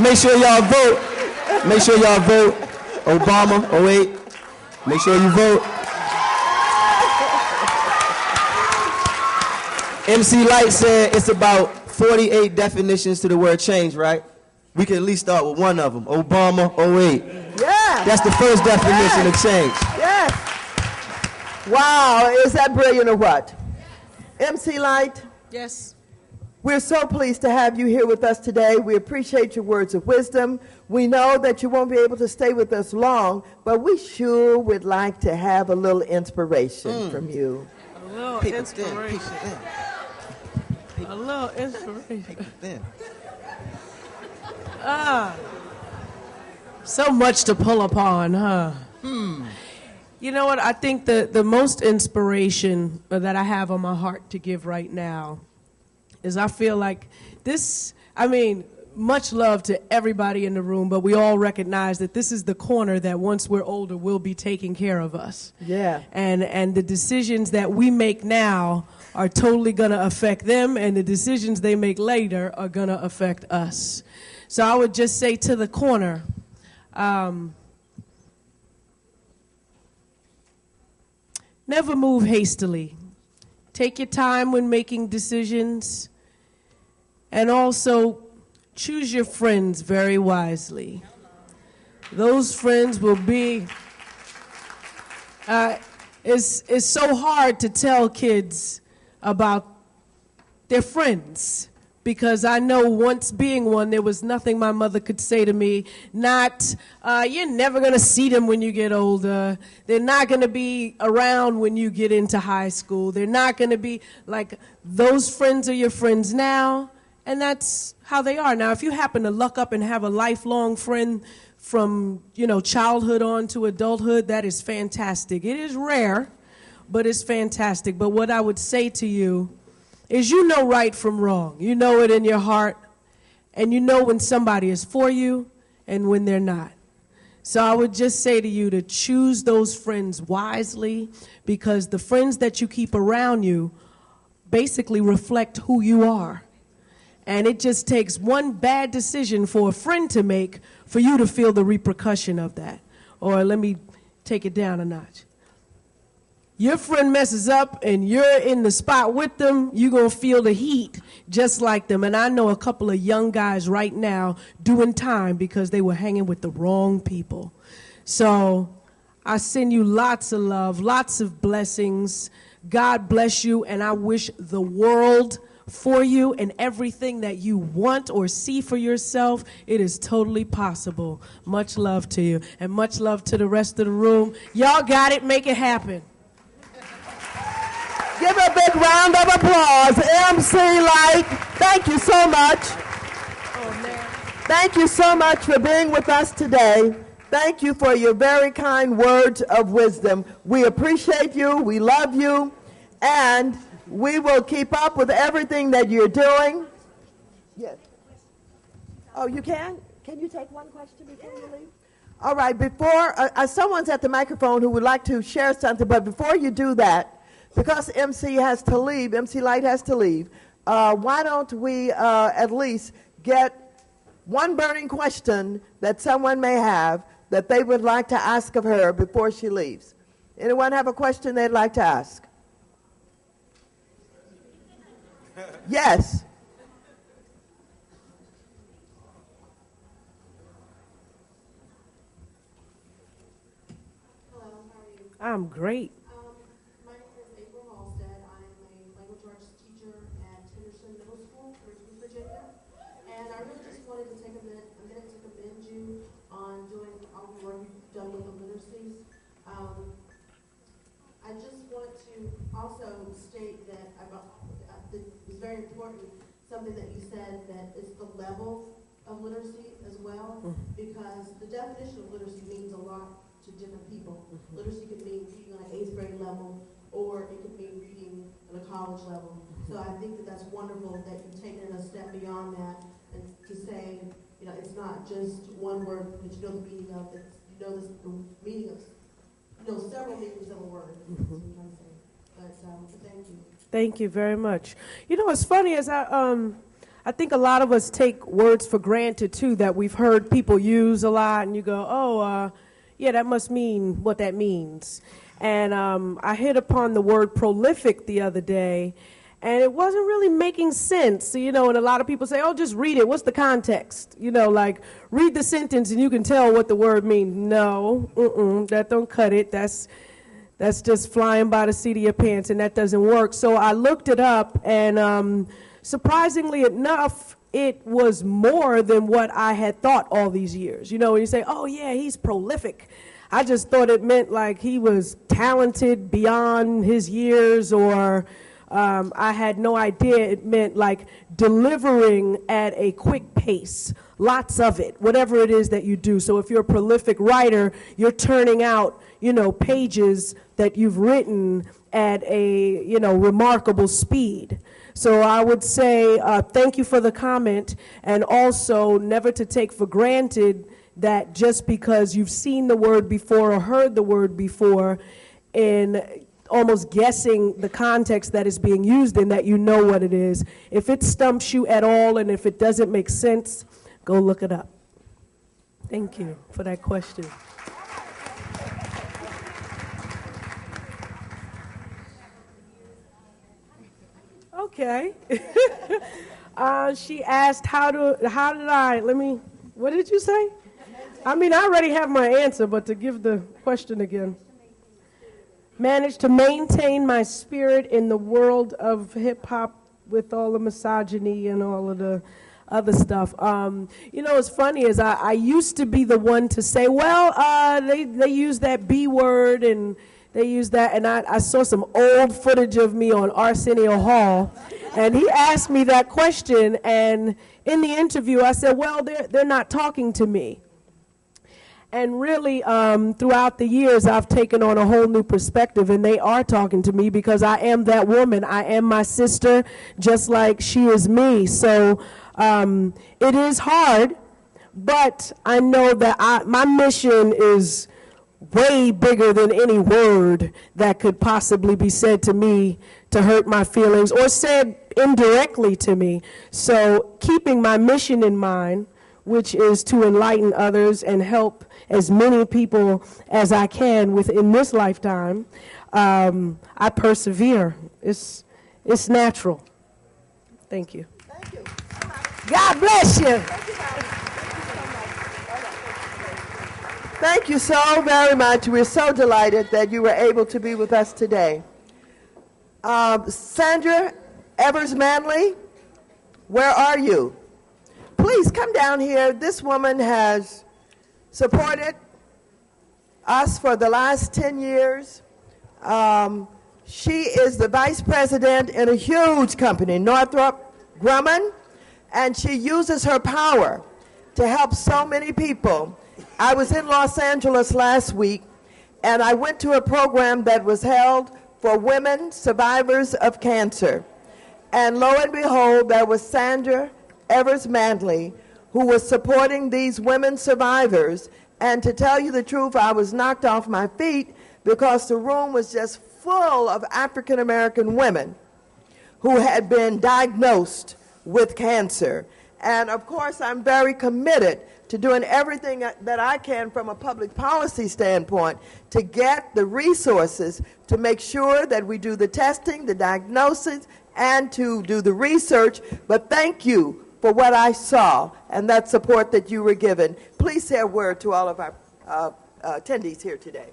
Make sure y'all vote. Make sure y'all vote. Obama, 08. Make sure you vote. MC Lyte said it's about 48 definitions to the word change, right? We can at least start with one of them. Obama, 08. Yeah. That's the first definition of change. Yes. Wow, is that brilliant or what? MC Lyte? Yes. We're so pleased to have you here with us today. We appreciate your words of wisdom. We know that you won't be able to stay with us long, but we sure would like to have a little inspiration from you. A little inspiration. A little inspiration. So much to pull upon, huh? You know what? I think the most inspiration that I have on my heart to give right now is I feel like this, much love to everybody in the room, but we all recognize that this is the corner that once we're older will be taking care of us. Yeah. And the decisions that we make now are totally going to affect them, and the decisions they make later are going to affect us. So I would just say to the corner, never move hastily. Take your time when making decisions, and also choose your friends very wisely. Those friends will be, it's so hard to tell kids about their friends, because I know once being one, there was nothing my mother could say to me, not, you're never going to see them when you get older. They're not going to be around when you get into high school. They're not going to be, like, those friends are your friends now, and that's how they are. Now, if you happen to luck up and have a lifelong friend from, childhood on to adulthood, that is fantastic. It is rare, but it's fantastic. But what I would say to you is you know right from wrong. You know it in your heart, and you know when somebody is for you and when they're not. So I would just say to you to choose those friends wisely, because the friends that you keep around you basically reflect who you are. And it just takes one bad decision for a friend to make for you to feel the repercussion of that. Or let me take it down a notch. Your friend messes up and you're in the spot with them, you're going to feel the heat just like them. And I know a couple of young guys right now doing time because they were hanging with the wrong people. So I send you lots of love, lots of blessings. God bless you, and I wish the world for you, and everything that you want or see for yourself, it is totally possible. Much love to you, and much love to the rest of the room. Y'all got it. Make it happen. Give a big round of applause. MC Lyte, thank you so much. Oh, man. Thank you so much for being with us today. Thank you for your very kind words of wisdom. We appreciate you. We love you. And we will keep up with everything that you're doing. Yes. Oh, you can? Can you take one question before you leave? All right, before, someone's at the microphone who would like to share something, but before you do that, because MC has to leave, MC Lyte has to leave, why don't we at least get one burning question that someone may have that they would like to ask of her before she leaves? Anyone have a question they'd like to ask? Yes. I'm great. My name is April Halstead. I am a language arts teacher at Henderson Middle School, Richmond, Virginia. And I really just wanted to take a minute to commend you on doing all the work you've done with the literacies. I just want to also state that it's very important, something that you said, that it's the level of literacy as well, because the definition of literacy means a lot to different people. Literacy could mean reading on an 8th grade level, or it could mean reading at a college level. So I think that that's wonderful that you've taken it a step beyond that, and to say, you know, it's not just one word that you know the meaning of, it's, you know the meaning of, you know, several meanings of a word. That's what I'm trying to say. But thank you. Thank you very much. You know, what's funny is I think a lot of us take words for granted, too, that we've heard people use a lot, and you go, oh, yeah, that must mean what that means. And I hit upon the word prolific the other day, and it wasn't really making sense, you know, and a lot of people say, oh, just read it. What's the context? You know, like, read the sentence and you can tell what the word means. No, that don't cut it. That's just flying by the seat of your pants, and that doesn't work. So I looked it up, and surprisingly enough, it was more than what I had thought all these years. You know, when you say, oh, yeah, he's prolific, I just thought it meant like he was talented beyond his years, or I had no idea it meant like delivering at a quick pace, lots of it, whatever it is that you do. So if you're a prolific writer, you're turning out, you know, pages that you've written at a, you know, remarkable speed. So I would say thank you for the comment, and also never to take for granted that just because you've seen the word before or heard the word before, in almost guessing the context that is being used in, that you know what it is. If it stumps you at all and if it doesn't make sense, go look it up. Thank you for that question. Okay. She asked, what did you say? I mean, I already have my answer, but to give the question again. Managed to maintain my spirit in the world of hip-hop with all the misogyny and all of the other stuff. You know, what's funny is I used to be the one to say, well, they use that B word and they use that, and I saw some old footage of me on Arsenio Hall, and he asked me that question, and in the interview I said, well, they're not talking to me. And really, throughout the years, I've taken on a whole new perspective, and they are talking to me because I am that woman. I am my sister, just like she is me. So it is hard, but I know that my mission is way bigger than any word that could possibly be said to me to hurt my feelings or said indirectly to me. So keeping my mission in mind, which is to enlighten others and help as many people as I can within this lifetime, I persevere. It's natural. Thank you. Thank you. God bless you. Thank you so very much. We're so delighted that you were able to be with us today. Sandra Evers Manley, where are you? Please come down here. This woman has supported us for the last 10 years. She is the vice president in a huge company, Northrop Grumman, and she uses her power to help so many people. I was in Los Angeles last week, and I went to a program that was held for women survivors of cancer. And lo and behold, there was Sandra Evers Manley, who was supporting these women survivors. And to tell you the truth, I was knocked off my feet because the room was just full of African American women who had been diagnosed with cancer. And of course, I'm very committed to doing everything that I can from a public policy standpoint to get the resources to make sure that we do the testing, the diagnosis, and to do the research. But thank you for what I saw and that support that you were given. Please say a word to all of our attendees here today.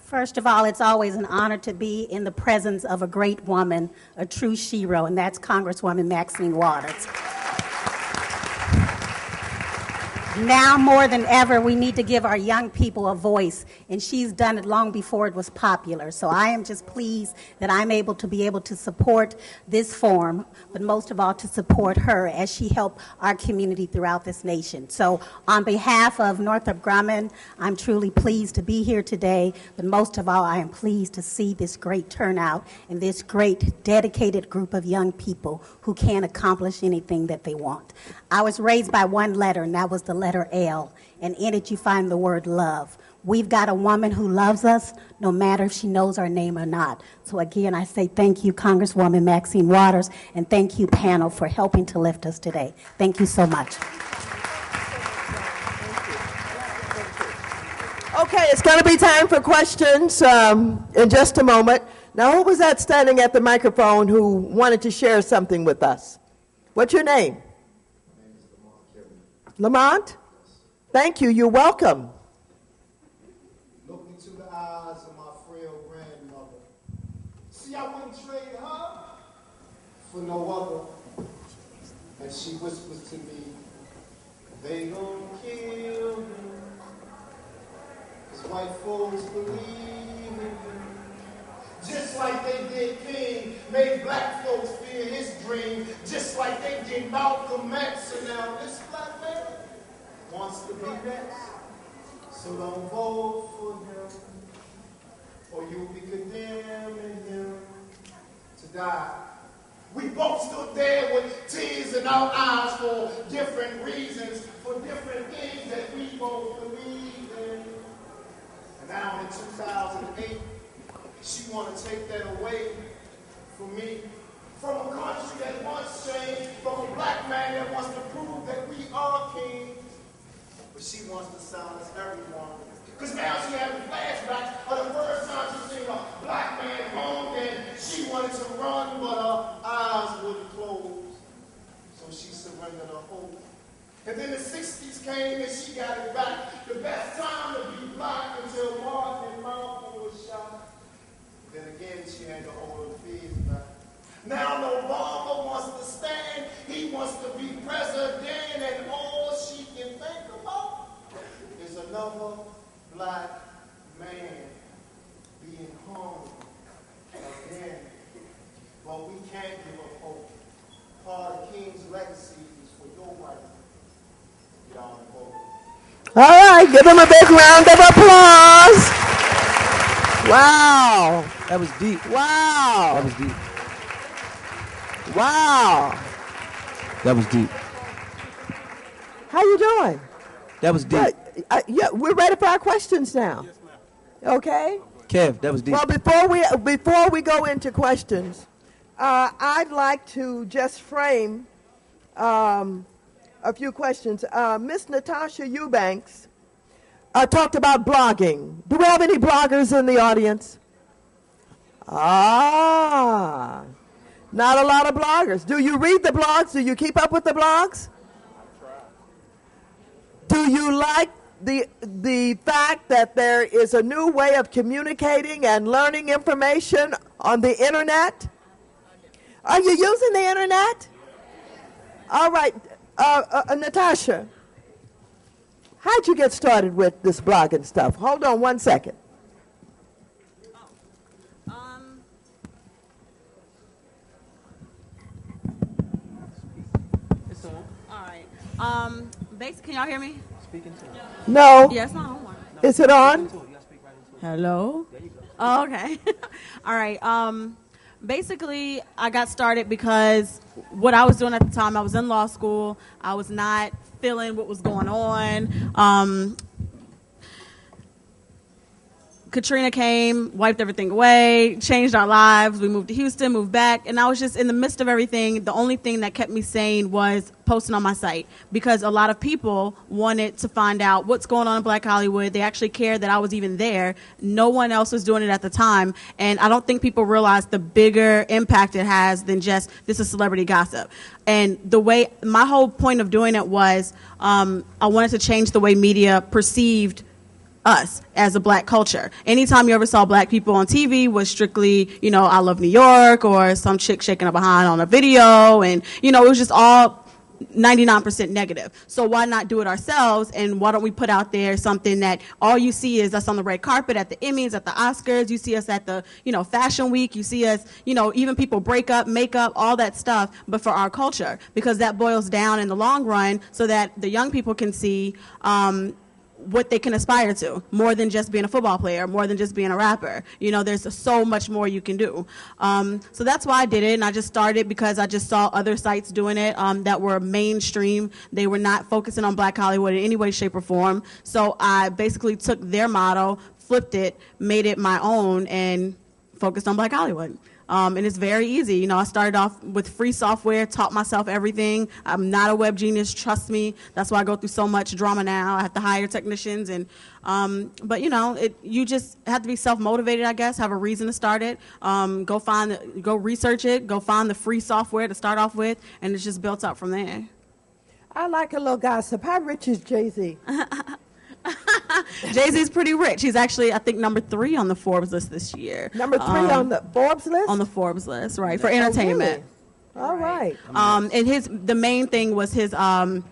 First of all, it's always an honor to be in the presence of a great woman, a true shero, and that's Congresswoman Maxine Waters. Now more than ever, we need to give our young people a voice, and she's done it long before it was popular. So I am just pleased that I'm able to support this forum, but most of all to support her as she helped our community throughout this nation. So on behalf of Northrop Grumman, I'm truly pleased to be here today, but most of all, I am pleased to see this great turnout and this great dedicated group of young people who can accomplish anything that they want. I was raised by one letter, and that was the letter L, and in it you find the word love. We've got a woman who loves us no matter if she knows our name or not. So again, I say thank you, Congresswoman Maxine Waters, and thank you, panel, for helping to lift us today. Thank you so much. Okay, it's going to be time for questions in just a moment. Now, who was that standing at the microphone who wanted to share something with us? What's your name? Lamont? Thank you. You're welcome. Look into the eyes of my frail grandmother. See, I wouldn't trade her for no other. And she whispers to me, they gon' kill him. 'Cause white folks believe in him. Just like they did King, made black folks fear his dream. Just like they did Malcolm X, and now this black man wants to be next. So don't vote for him, or you'll be condemning him to die. We both stood there with tears in our eyes for different reasons, for different things that we both believe in. And now in 2008, she want to take that away from me, from a country that once changed, from a black man that wants to prove that we are kings. But she wants to silence everyone. Because now she having flashbacks of the first time she seen a black man home, and she wanted to run, but her eyes wouldn't close. So she surrendered her hope. And then the 60s came and she got it back. The best time to be black until Martin and Malcolm was shot. Then again, she had to hold her fears back. Now Obama wants to stand. He wants to be president, and all she can think about is another black man being hung again. But we can't give up hope. Part of King's legacy is for your right. Get on the vote. All right, give them a big round of applause. Wow. That was deep. Wow. That was deep. Wow. That was deep. How you doing? That was deep. Yeah, we're ready for our questions now. Yes, ma'am. Okay. Kev, that was deep. Well, before we go into questions, I'd like to just frame a few questions. Miss Natasha Eubanks talked about blogging. Do we have any bloggers in the audience? Ah, not a lot of bloggers. Do you read the blogs? Do you keep up with the blogs? Do you like the fact that there is a new way of communicating and learning information on the internet? Are you using the internet? All right, Natasha, how'd you get started with this blogging stuff? Hold on one second. It's on. All right. Basically, can y'all hear me? Speaking to it. No. Yeah, it's not on. Is it on? Hello? Oh, okay. All right. Basically, I got started because what I was doing at the time, I was in law school. I was not feeling what was going on. Katrina came, wiped everything away, changed our lives. We moved to Houston, moved back, and I was just in the midst of everything. The only thing that kept me sane was posting on my site, because a lot of people wanted to find out what's going on in Black Hollywood. They actually cared that I was even there. No one else was doing it at the time, and I don't think people realize the bigger impact it has than just this is celebrity gossip. And the way, my whole point of doing it was I wanted to change the way media perceived us as a black culture. Anytime you ever saw black people on TV was strictly, you know, I Love New York, or some chick shaking her behind on a video, and, you know, it was just all 99% negative. So why not do it ourselves, and why don't we put out there something that all you see is us on the red carpet, at the Emmys, at the Oscars, you see us at the, you know, Fashion Week, you see us, you know, even people break up, makeup, all that stuff, but for our culture, because that boils down in the long run so that the young people can see what they can aspire to, more than just being a football player, more than just being a rapper. You know, there's so much more you can do. So that's why I did it, and I just started because I just saw other sites doing it that were mainstream. They were not focusing on Black Hollywood in any way, shape, or form. So I basically took their model, flipped it, made it my own, and focused on Black Hollywood. And it's very easy. You know, I started off with free software, taught myself everything. I'm not a web genius, trust me. That's why I go through so much drama now. I have to hire technicians, and but you know, you just have to be self-motivated, I guess, have a reason to start it. Go research it, go find the free software to start off with, and it's just built up from there. I like a little gossip. How rich is Jay-Z? Jay-Z's pretty rich. He's actually, I think, number 3 on the Forbes list this year. Number 3 on the Forbes list? On the Forbes list, right, for entertainment. Oh, really? All right. And the main thing was his, I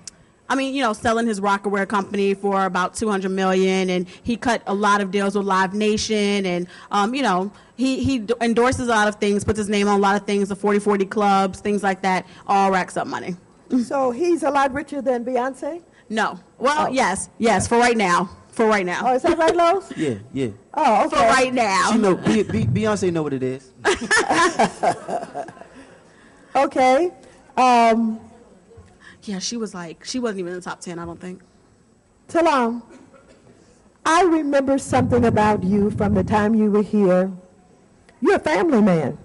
mean, you know, selling his Rockaware company for about $200 million, and he cut a lot of deals with Live Nation, and, you know, he endorses a lot of things, puts his name on a lot of things, the 40/40 clubs, things like that, all racks up money. So he's a lot richer than Beyonce? No. Well, yes, for right now. For right now. Oh, is that right, Lowe's? Yeah. Oh, okay. For right now. She know, Beyonce know what it is. Okay. Yeah, she wasn't even in the top 10, I don't think. Talam, I remember something about you from the time you were here. You're a family man.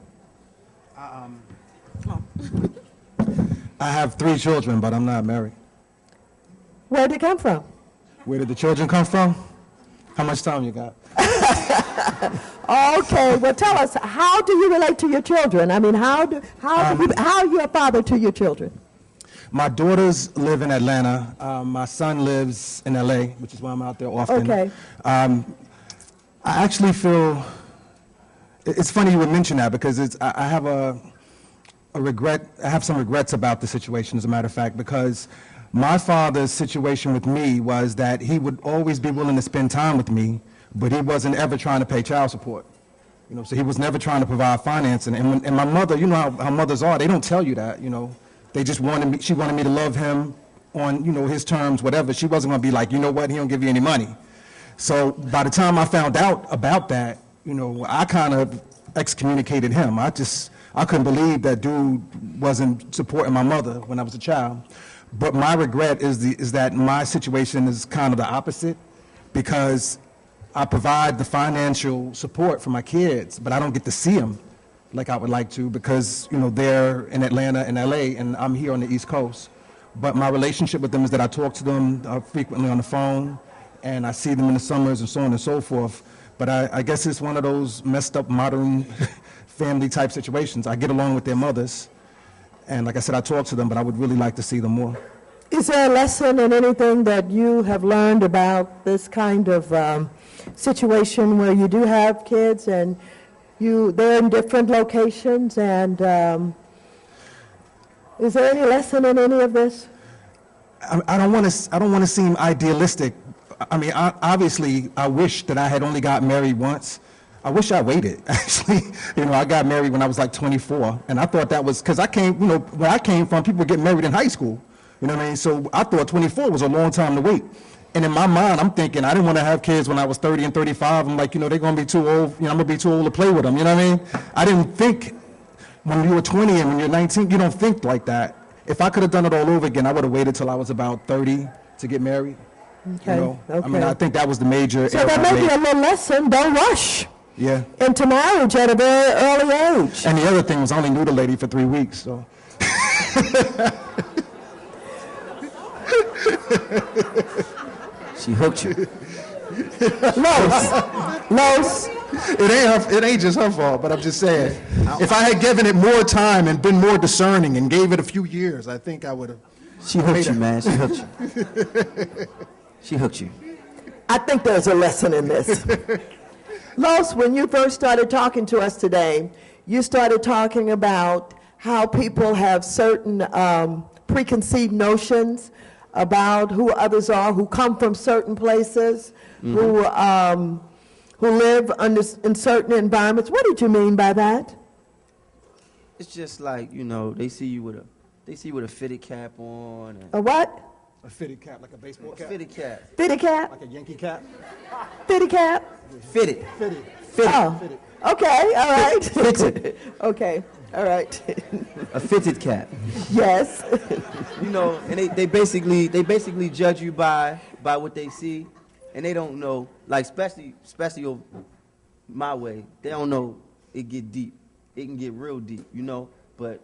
I have 3 children, but I'm not married. Where'd they come from? Where did the children come from? How much time you got? Okay, well, tell us, how do you relate to your children? I mean, how are you a father to your children? My daughters live in Atlanta. My son lives in LA, which is why I'm out there often. Okay. I actually feel, it's funny you would mention that, because I have a regret, I have some regrets about the situation, as a matter of fact, because my father's situation with me was that he would always be willing to spend time with me, but he wasn't ever trying to pay child support. You know, so he was never trying to provide financing. And my mother, you know how mothers are, they don't tell you that, you know. They just she wanted me to love him on, you know, his terms, whatever. She wasn't going to be like, you know what, he don't give you any money. So by the time I found out about that, you know, I kind of excommunicated him. I couldn't believe that dude wasn't supporting my mother when I was a child. But my regret is that my situation is kind of the opposite, because I provide the financial support for my kids, but I don't get to see them like I would like to, because, you know, they're in Atlanta and LA, and I'm here on the East Coast. But my relationship with them is that I talk to them frequently on the phone, and I see them in the summers and so on and so forth. But I guess it's one of those messed up modern family type situations. I get along with their mothers, and like I said, I talk to them, but I would really like to see them more. Is there a lesson in anything that you have learned about this kind of situation where you do have kids and they're in different locations, and is there any lesson in any of this? I don't want to seem idealistic. I mean, obviously, I wish that I had only got married once. I wish I waited, actually. You know, I got married when I was like 24, and I thought that was, because I came, you know, where I came from, people get married in high school. You know what I mean? So I thought 24 was a long time to wait. And in my mind, I'm thinking, I didn't want to have kids when I was 30 and 35. I'm like, you know, they're going to be too old. You know, I'm going to be too old to play with them. You know what I mean? I didn't think when you were 20 and when you're 19, you don't think like that. If I could have done it all over again, I would have waited till I was about 30 to get married. Okay. You know? Okay. I mean, I think that was the major So error that I may be made. a little lesson. Don't rush Yeah. into marriage at a very early age. And the other thing was I only knew the lady for 3 weeks, so. She hooked you. Los. It ain't just her fault, but I'm just saying. If I had given it more time and been more discerning and gave it a few years, I think I would have. She hooked you, man. She hooked you. She hooked you. I think there's a lesson in this. Los, when you first started talking to us today, you started talking about how people have certain preconceived notions about who others are, who come from certain places, who live in certain environments. What did you mean by that? It's just like, you know, they see you with a fitted cap on. And A what? A fitted cap, like a baseball cap? Fitted cap. Fitted cap? Like a Yankee cap? Fitted cap? Fitted. Fitted. Oh, Fitted. okay, all right. Fitted. Okay, all right. A fitted cap. Yes. You know, and they basically judge you by what they see, and they don't know, like especially over my way, they don't know it get deep. It can get real deep, you know. But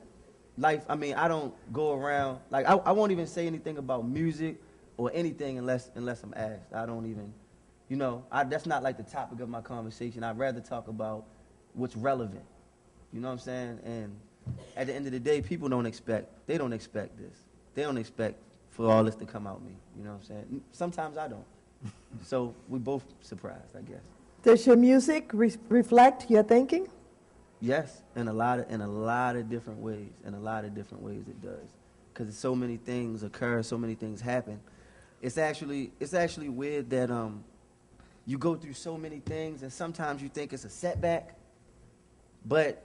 life, I mean, I don't go around like I won't even say anything about music or anything unless I'm asked. I don't even, you know, that's not like the topic of my conversation. I'd rather talk about what's relevant. You know what I'm saying? And at the end of the day, people don't expect this. They don't expect for all this to come out me. You know what I'm saying? Sometimes I don't. So we both surprised, I guess. Does your music reflect your thinking? Yes, in a lot of different ways. In a lot of different ways it does. Because so many things occur, so many things happen. It's actually weird that you go through so many things and sometimes you think it's a setback. But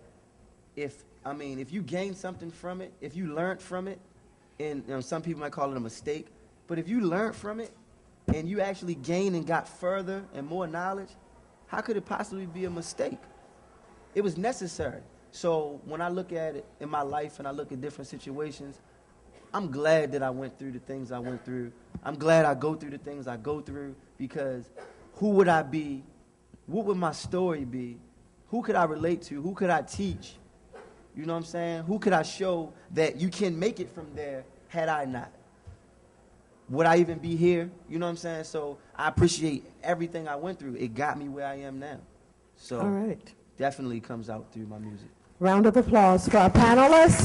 if you gain something from it, if you learned from it, and some people might call it a mistake, but if you learned from it and you actually gained and got further and more knowledge, how could it possibly be a mistake? It was necessary. So when I look at it in my life and I look at different situations, I'm glad that I went through the things I went through. I'm glad I go through the things I go through, because who would I be? What would my story be? Who could I relate to? Who could I teach? You know what I'm saying? Who could I show that you can make it from there had I not? Would I even be here? You know what I'm saying? So I appreciate everything I went through. It got me where I am now. So All right. Definitely comes out through my music. Round of applause for our panelists.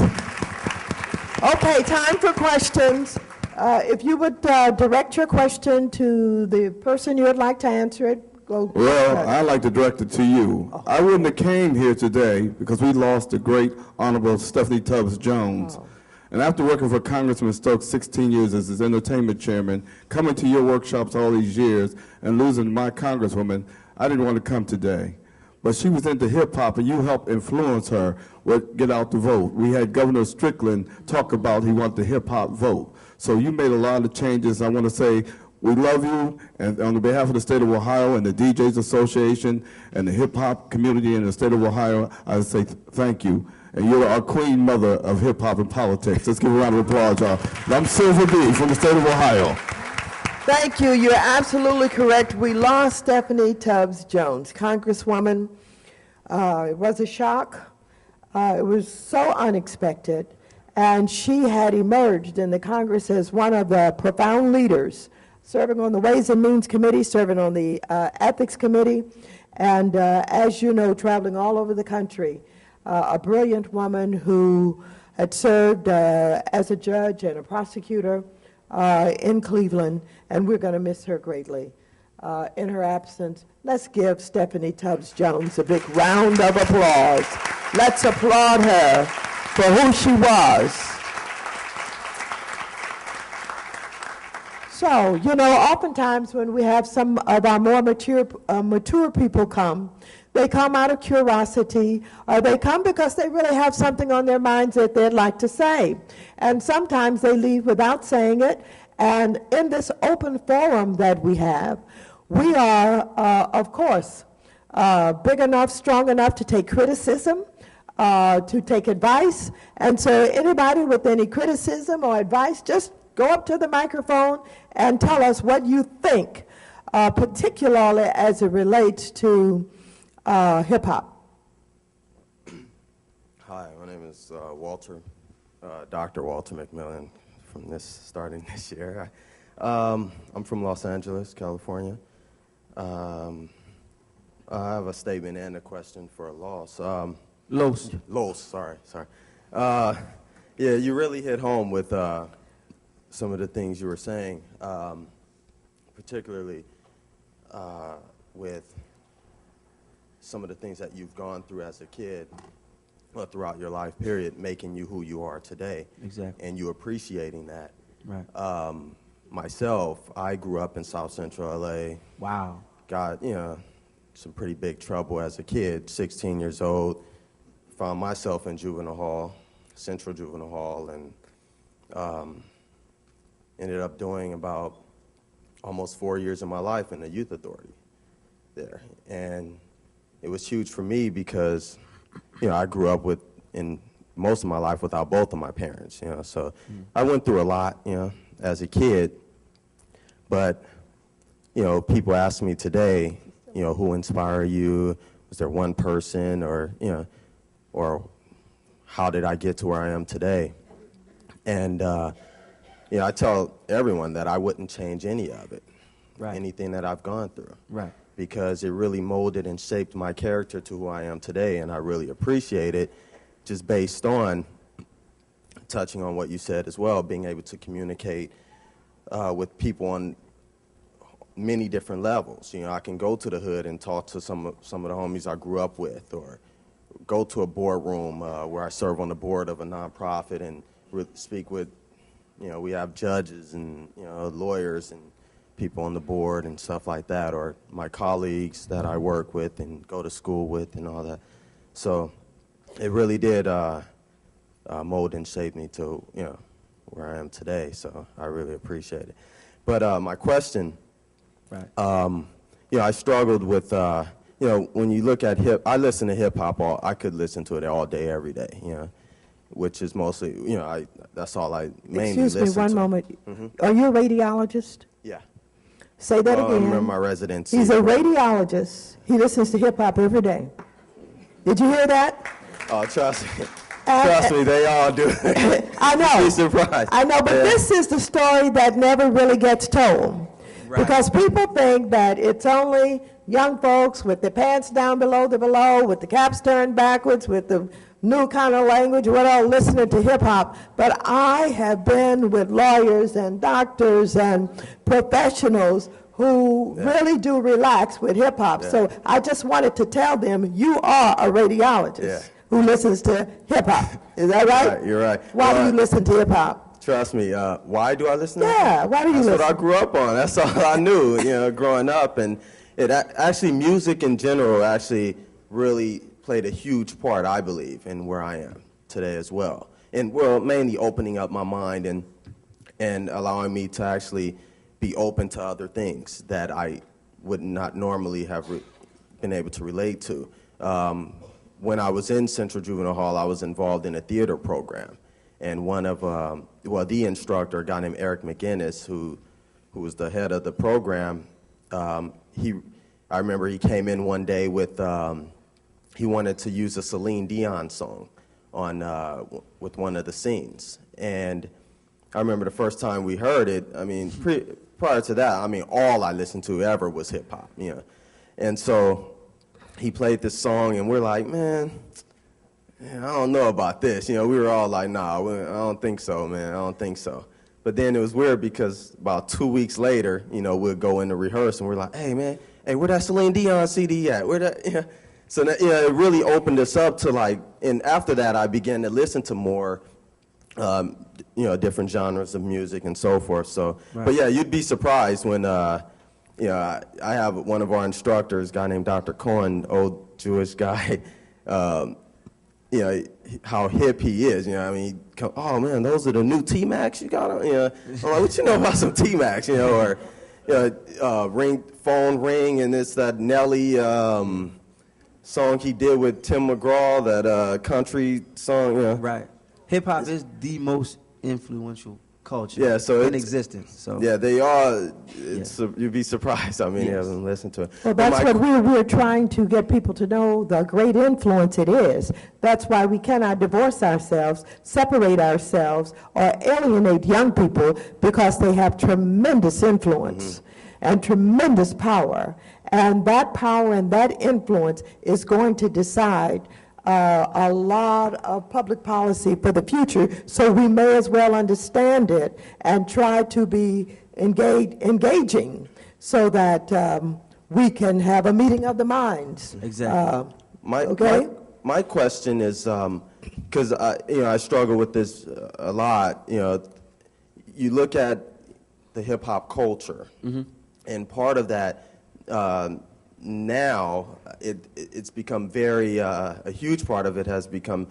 Okay, time for questions. If you would direct your question to the person you would like to answer it, go. Well, I'd like to direct it to you. Oh. I wouldn't have came here today because we lost the great Honorable Stephanie Tubbs Jones. Oh. And after working for Congressman Stokes 16 years as his entertainment chairman, coming to your workshops all these years, and losing my congresswoman, I didn't want to come today. But she was into hip-hop, and you helped influence her with Get Out the Vote. We had Governor Strickland talk about he wanted the hip-hop vote. So you made a lot of changes. I want to say we love you, and on behalf of the state of Ohio and the DJs Association and the hip-hop community in the state of Ohio, I say thank you. And you're our queen mother of hip-hop and politics. Let's give a round of applause, y'all. And I'm Silver B from the state of Ohio. Thank you. You're absolutely correct. We lost Stephanie Tubbs Jones, Congresswoman. It was a shock. It was so unexpected. And she had emerged in the Congress as one of the profound leaders, serving on the Ways and Means Committee, serving on the Ethics Committee, and as you know, traveling all over the country. A brilliant woman who had served as a judge and a prosecutor in Cleveland, and we're going to miss her greatly in her absence. Let's give Stephanie Tubbs Jones a big round of applause. Let's applaud her for who she was. So, you know, oftentimes when we have some of our more mature people come, they come out of curiosity, or they come because they really have something on their minds that they'd like to say. And sometimes they leave without saying it. And in this open forum that we have, we are, of course, big enough, strong enough to take criticism, to take advice. And so anybody with any criticism or advice, just go up to the microphone and tell us what you think, particularly as it relates to hip-hop. Hi, my name is Walter, Dr. Walter McMillan, starting this year. I'm from Los Angeles, California. I have a statement and a question for Los. Los, sorry. Yeah, you really hit home with some of the things you were saying, particularly with some of the things that you've gone through as a kid, throughout your life period, making you who you are today. Exactly. And you appreciating that. Right. Myself, I grew up in South Central LA. Wow. Got, some pretty big trouble as a kid, 16 years old. Found myself in juvenile hall, Central Juvenile Hall, and ended up doing about almost 4 years of my life in the youth authority there. And it was huge for me because, I grew up in most of my life without both of my parents, so I went through a lot, as a kid. But, people ask me today, who inspired you? Was there one person, or how did I get to where I am today? And, I tell everyone that I wouldn't change any of it, right. Anything that I've gone through. Right. Because it really molded and shaped my character to who I am today, and I really appreciate it, just based on, touching on what you said as well, being able to communicate with people on many different levels. I can go to the hood and talk to some of the homies I grew up with, or go to a boardroom where I serve on the board of a nonprofit and speak with, we have judges and, lawyers and people on the board and stuff like that, or my colleagues that I work with and go to school with and all that. So it really did mold and shape me to, where I am today. So I really appreciate it. But my question, right. I struggled with, when you look at I listen to hip hop I could listen to it all day, every day, which is mostly, that's all I mainly listen to. Excuse me one moment. Mm-hmm. Are you a radiologist? Yeah. Say that again. I remember my residency. He's a radiologist. He listens to hip-hop every day. Did you hear that? Oh, trust me. Trust me, they all do. I know. Be surprised. I know, but this is the story that never really gets told. Right. Because people think that it's only young folks with their pants down below the below, with the caps turned backwards, with the new kind of language, what all listening to hip-hop. But I have been with lawyers and doctors and professionals who really do relax with hip-hop. Yeah. So I just wanted to tell them, you are a radiologist who listens to hip-hop. Is that right? Right, you're right. Why do you listen to hip-hop? Trust me. Why do I listen to Yeah, why do you listen? That's what I grew up on. That's all I knew, growing up. And it actually, music in general actually really played a huge part, I believe, in where I am today as well. And mainly opening up my mind and allowing me to actually be open to other things that I would not normally have been able to relate to. When I was in Central Juvenile Hall, I was involved in a theater program. And one of, the instructor, a guy named Eric McGinnis, who was the head of the program, I remember he came in one day with, he wanted to use a Celine Dion song with one of the scenes. And I remember the first time we heard it, prior to that, all I listened to ever was hip hop, And so he played this song, and we're like, man, I don't know about this. We were all like, nah, I don't think so, man. I don't think so. But then it was weird because about 2 weeks later, we'll go into rehearse, and we're like, hey, man, where that Celine Dion CD at? Where that? So that, it really opened us up to and after that, I began to listen to more, different genres of music and so forth. So, right. But yeah, you'd be surprised when, I have one of our instructors, a guy named Dr. Cohen, old Jewish guy, how hip he is, oh man, those are the new T-Max you got on, I'm like, what you know about some T-Max, phone ring, and it's that Nelly, song he did with Tim McGraw, that country song. You know. Right. Hip hop is the most influential culture in existence. So yeah, they are. You'd be surprised how many of them listen to it. Well, that's what we're trying to get people to know, the great influence it is. That's why we cannot divorce ourselves, separate ourselves, or alienate young people, because they have tremendous influence and tremendous power. And that power and that influence is going to decide a lot of public policy for the future, so we may as well understand it and try to be engaging so that we can have a meeting of the minds. Exactly. My question is, because I struggle with this a lot. You look at the hip hop culture, and part of that. Now it's become very a huge part of it has become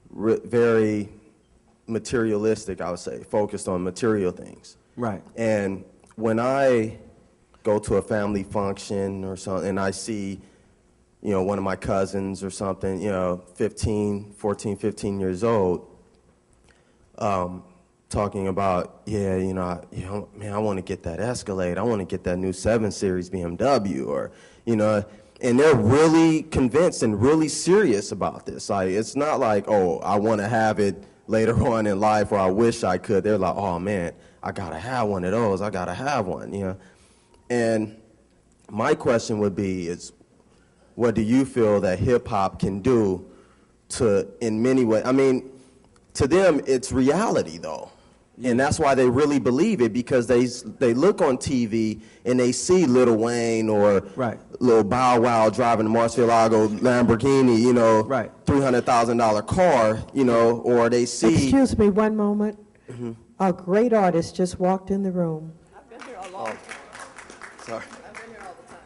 very materialistic, I would say, focused on material things. Right. And when I go to a family function or something and I see, one of my cousins or something, 14, 15 years old, talking about, man, I want to get that Escalade. I want to get that new 7 Series BMW, or, and they're really convinced and really serious about this. Like, it's not like, oh, I want to have it later on in life, or I wish I could. They're like, oh, man, I got to have one of those. I got to have one, And my question would be is, what do you feel that hip-hop can do to, in many ways, I mean, to them, it's reality, though. And that's why they really believe it, because they look on TV and they see Lil Wayne or Lil Bow Wow driving a Murcielago Lamborghini, $300,000 car, or they see. Excuse me one moment. A great artist just walked in the room. I've been here a long time. Sorry. I've been here all the time.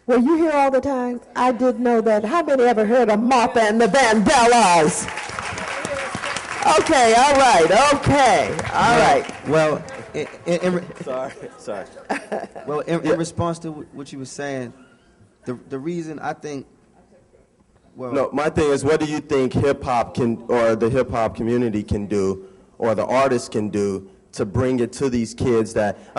Were you here all the time? I didn't know that. How many ever heard of Martha and the Vandellas? Okay, all right. Well, sorry. Well, in response to what you were saying, the reason I think, no, my thing is, what do you think hip hop can, or the hip hop community can do, or the artists can do to bring it to these kids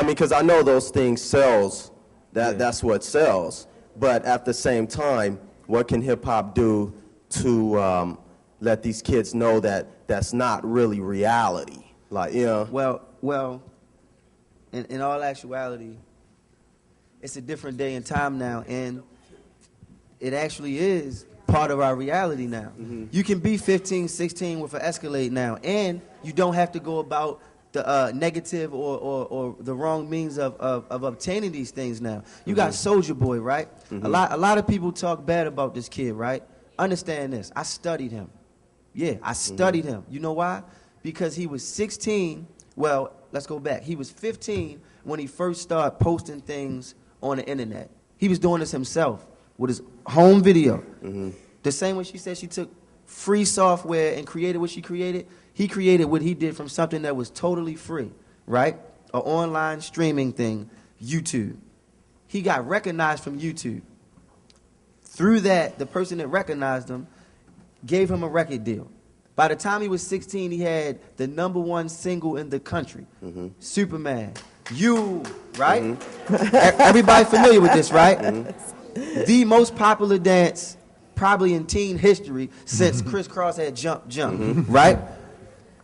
because I know those things sells, that's what sells, but at the same time, what can hip hop do to let these kids know that that's not really reality? Like, Well, in all actuality, it's a different day and time now, and it actually is part of our reality now. You can be 15, 16 with an Escalade now, and you don't have to go about the negative or the wrong means of obtaining these things now. You got Soulja Boy, right? A lot of people talk bad about this kid, right? Understand this. I studied him. Yeah, I studied him. You know why? Because he was 16. Well, let's go back. He was 15 when he first started posting things on the internet. He was doing this himself with his home video. The same way she said she took free software and created what she created, he created what he did from something that was totally free, right? An online streaming thing, YouTube. He got recognized from YouTube. Through that, the person that recognized him gave him a record deal. By the time he was 16, he had the #1 single in the country, Superman. You, right? Everybody familiar with this, right? The most popular dance probably in teen history since Criss Cross had Jump, right?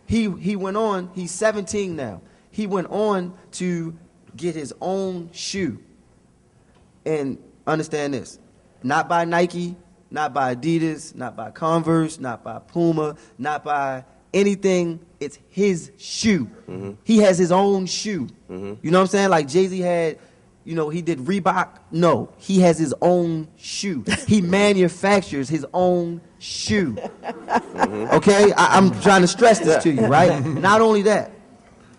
He went on, he's 17 now. He went on to get his own shoe. And understand this, not by Nike, not by Adidas, not by Converse, not by Puma, not by anything. It's his shoe. He has his own shoe. You know what I'm saying? Like Jay-Z had, he did Reebok. No, he has his own shoe. He manufactures his own shoe. Okay? I'm trying to stress this to you, right? Not only that,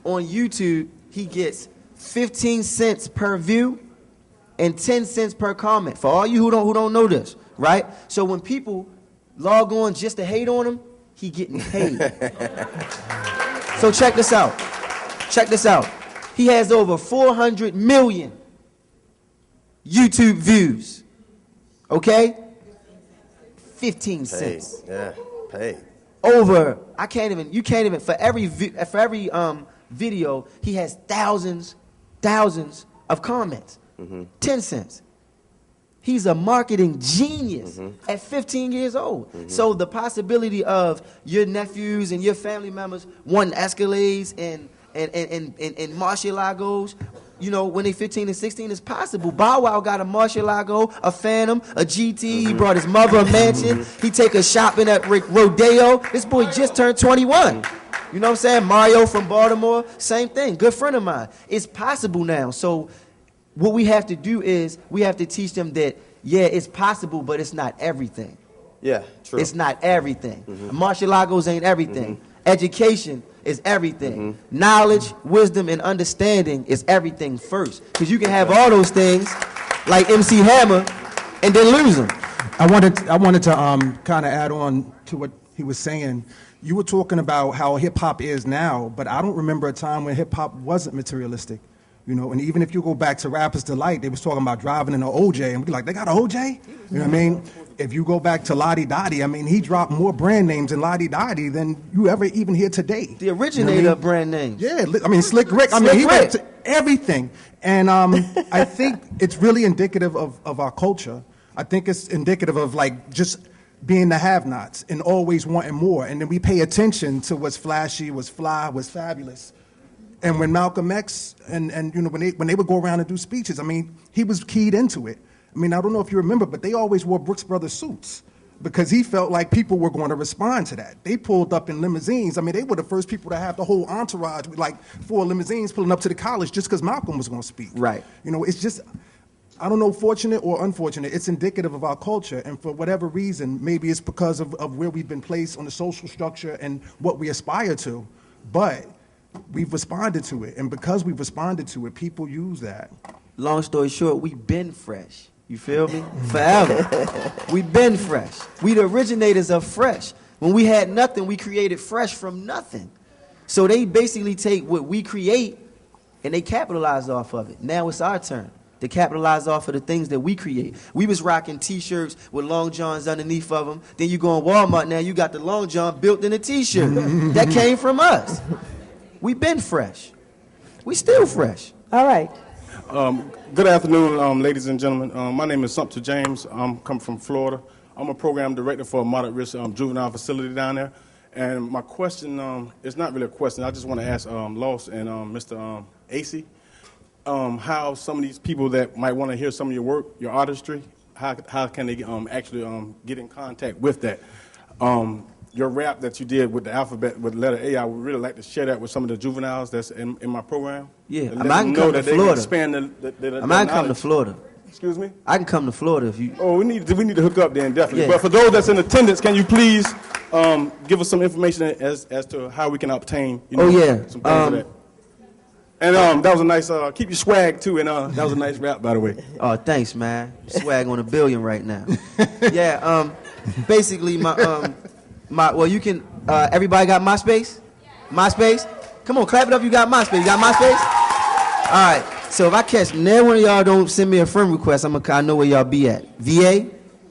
on YouTube, he gets 15 cents per view and 10 cents per comment. For all you who don't know this, right? So when people log on just to hate on him, he getting paid. So check this out. Check this out. He has over 400 million YouTube views. Okay? 15 cents. Yeah, paid. Over, you can't even, for every video, he has thousands of comments. 10 cents. He's a marketing genius at 15 years old. So the possibility of your nephews and your family members wanting Escalades and Murcielagos, you know, when they 15 and 16 is possible. Bow Wow got a Murcielago, a Phantom, a GT. He brought his mother a mansion. He take her shopping at Rodeo. This boy just turned 21. You know what I'm saying? Mario from Baltimore, same thing. Good friend of mine. It's possible now. So what we have to do is we have to teach them that, yeah, it's possible, but it's not everything. Yeah, true. It's not everything. Murcielagos ain't everything. Education is everything. Knowledge, wisdom, and understanding is everything first. Because you can have all those things, like MC Hammer, and then lose them. I wanted to kind of add on to what he was saying. You were talking about how hip-hop is now, but I don't remember a time when hip-hop wasn't materialistic. You know, and even if you go back to Rappers Delight, they was talking about driving in an OJ, and we'd be like, they got an OJ? You know what I mean? If you go back to Lottie Dottie, I mean, he dropped more brand names in Lottie Dottie than you ever even hear today. The originator of brand names. Yeah, I mean, Slick Rick. I mean, he went to everything. And I think it's really indicative of our culture. I think it's indicative of, like, just being the have-nots and always wanting more. And then we pay attention to what's flashy, what's fly, what's fabulous. And when Malcolm X and you know, when they would go around and do speeches, I mean, he was keyed into it. I mean, I don't know if you remember, but they always wore Brooks Brothers suits because he felt like people were going to respond to that. They pulled up in limousines. I mean, they were the first people to have the whole entourage with like 4 limousines pulling up to the college just because Malcolm was going to speak. Right. You know, it's just, I don't know, fortunate or unfortunate, it's indicative of our culture. And for whatever reason, maybe it's because of where we've been placed on the social structure and what we aspire to. But we've responded to it, and because we've responded to it, people use that. Long story short, we've been fresh. You feel me? Forever. We've been fresh. We the originators of fresh. When we had nothing, we created fresh from nothing. So they basically take what we create and they capitalize off of it. Now it's our turn to capitalize off of the things that we create. We was rocking T-shirts with long johns underneath of them. Then you go in Walmart, now you got the long john built in a T-shirt. That came from us. We've been fresh. We still fresh. All right. Good afternoon, ladies and gentlemen. My name is Sumter James. I'm coming from Florida. I'm a program director for a moderate risk juvenile facility down there. And my question is not really a question. I just want to ask Loss and Mr. AC how some of these people that might want to hear some of your work, your artistry, how can they actually get in contact with that? Your rap that you did with the alphabet, with the letter A, I would really like to share that with some of the juveniles that's in my program. Yeah, I can come to Florida. I can come to Florida. Excuse me? I can come to Florida if you... Oh, we need to hook up then, definitely. Yeah. But for those that's in attendance, can you please give us some information as to how we can obtain, some things of that. And that was a nice, keep your swag too, and that was a nice rap, by the way. Oh, thanks, man. Swag on $1 billion right now. Yeah, basically well, you can, everybody got MySpace? MySpace? Come on, clap it up, you got MySpace. You got MySpace? All right, so if I catch never one of y'all don't send me a friend request, I know where y'all be at. VA?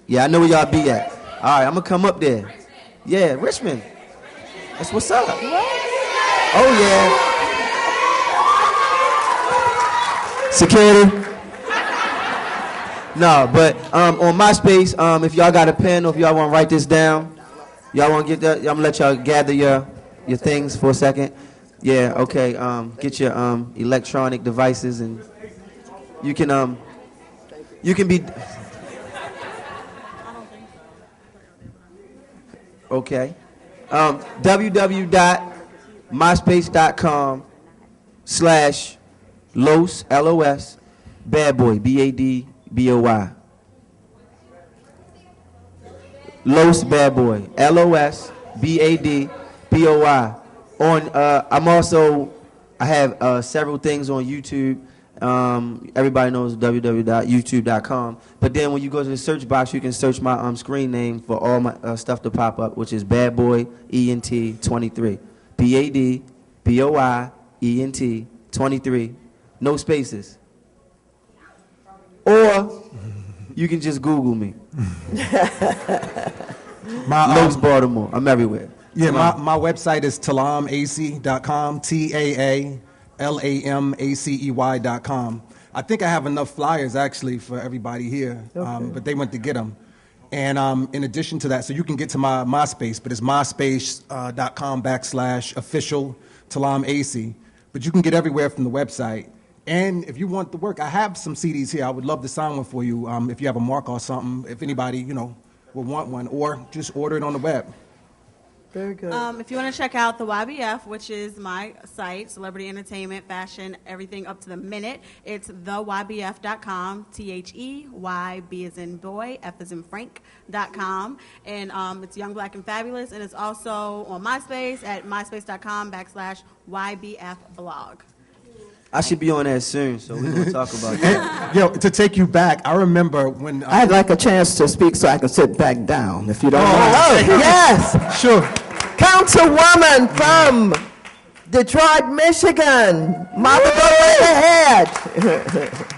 Yeah, I know where y'all be at. All right, I'm going to come up there. Yeah, Richmond. That's what's up. Oh, yeah. Security? No, but on MySpace, if y'all got a pen or if y'all want to write this down, y'all want to get that? I'm going to let y'all gather your things for a second. Yeah, okay. Get your electronic devices and you can be... Okay. www.myspace.com/Los, L-O-S, Bad Boy, B-A-D-B-O-Y. Los Bad Boy, L-O-S, B-A-D-B-O-Y. I have several things on YouTube. Everybody knows www.youtube.com. But then when you go to the search box, you can search my screen name for all my stuff to pop up, which is Bad Boy ENT 23. BADBOY ENT 23. No spaces. Or You can just Google me. My, Baltimore. I'm everywhere. Yeah, my website is talamacy.com, TAALAMACEY.com. I think I have enough flyers, actually, for everybody here, but they went to get them. And in addition to that, so you can get to my MySpace, but it's myspace.com/official talamacy. But you can get everywhere from the website. And if you want the work, I have some CDs here. I would love to sign one for you if you have a mark or something, if anybody, would want one, or just order it on the web. Very good. If you want to check out the YBF, which is my site, celebrity entertainment, fashion, everything up to the minute, it's theybf.com, THEY, B as in boy, F as in Frank.com. And it's Young, Black, and Fabulous. And it's also on MySpace at myspace.com/YBF blog. I should be on that soon, so we're going to talk about that. Yo, to take you back, I remember when... I'd like a chance to speak so I can sit back down, if you don't mind. Oh, yes. Sure. Councilwoman from Detroit, Michigan. Mama, go right ahead.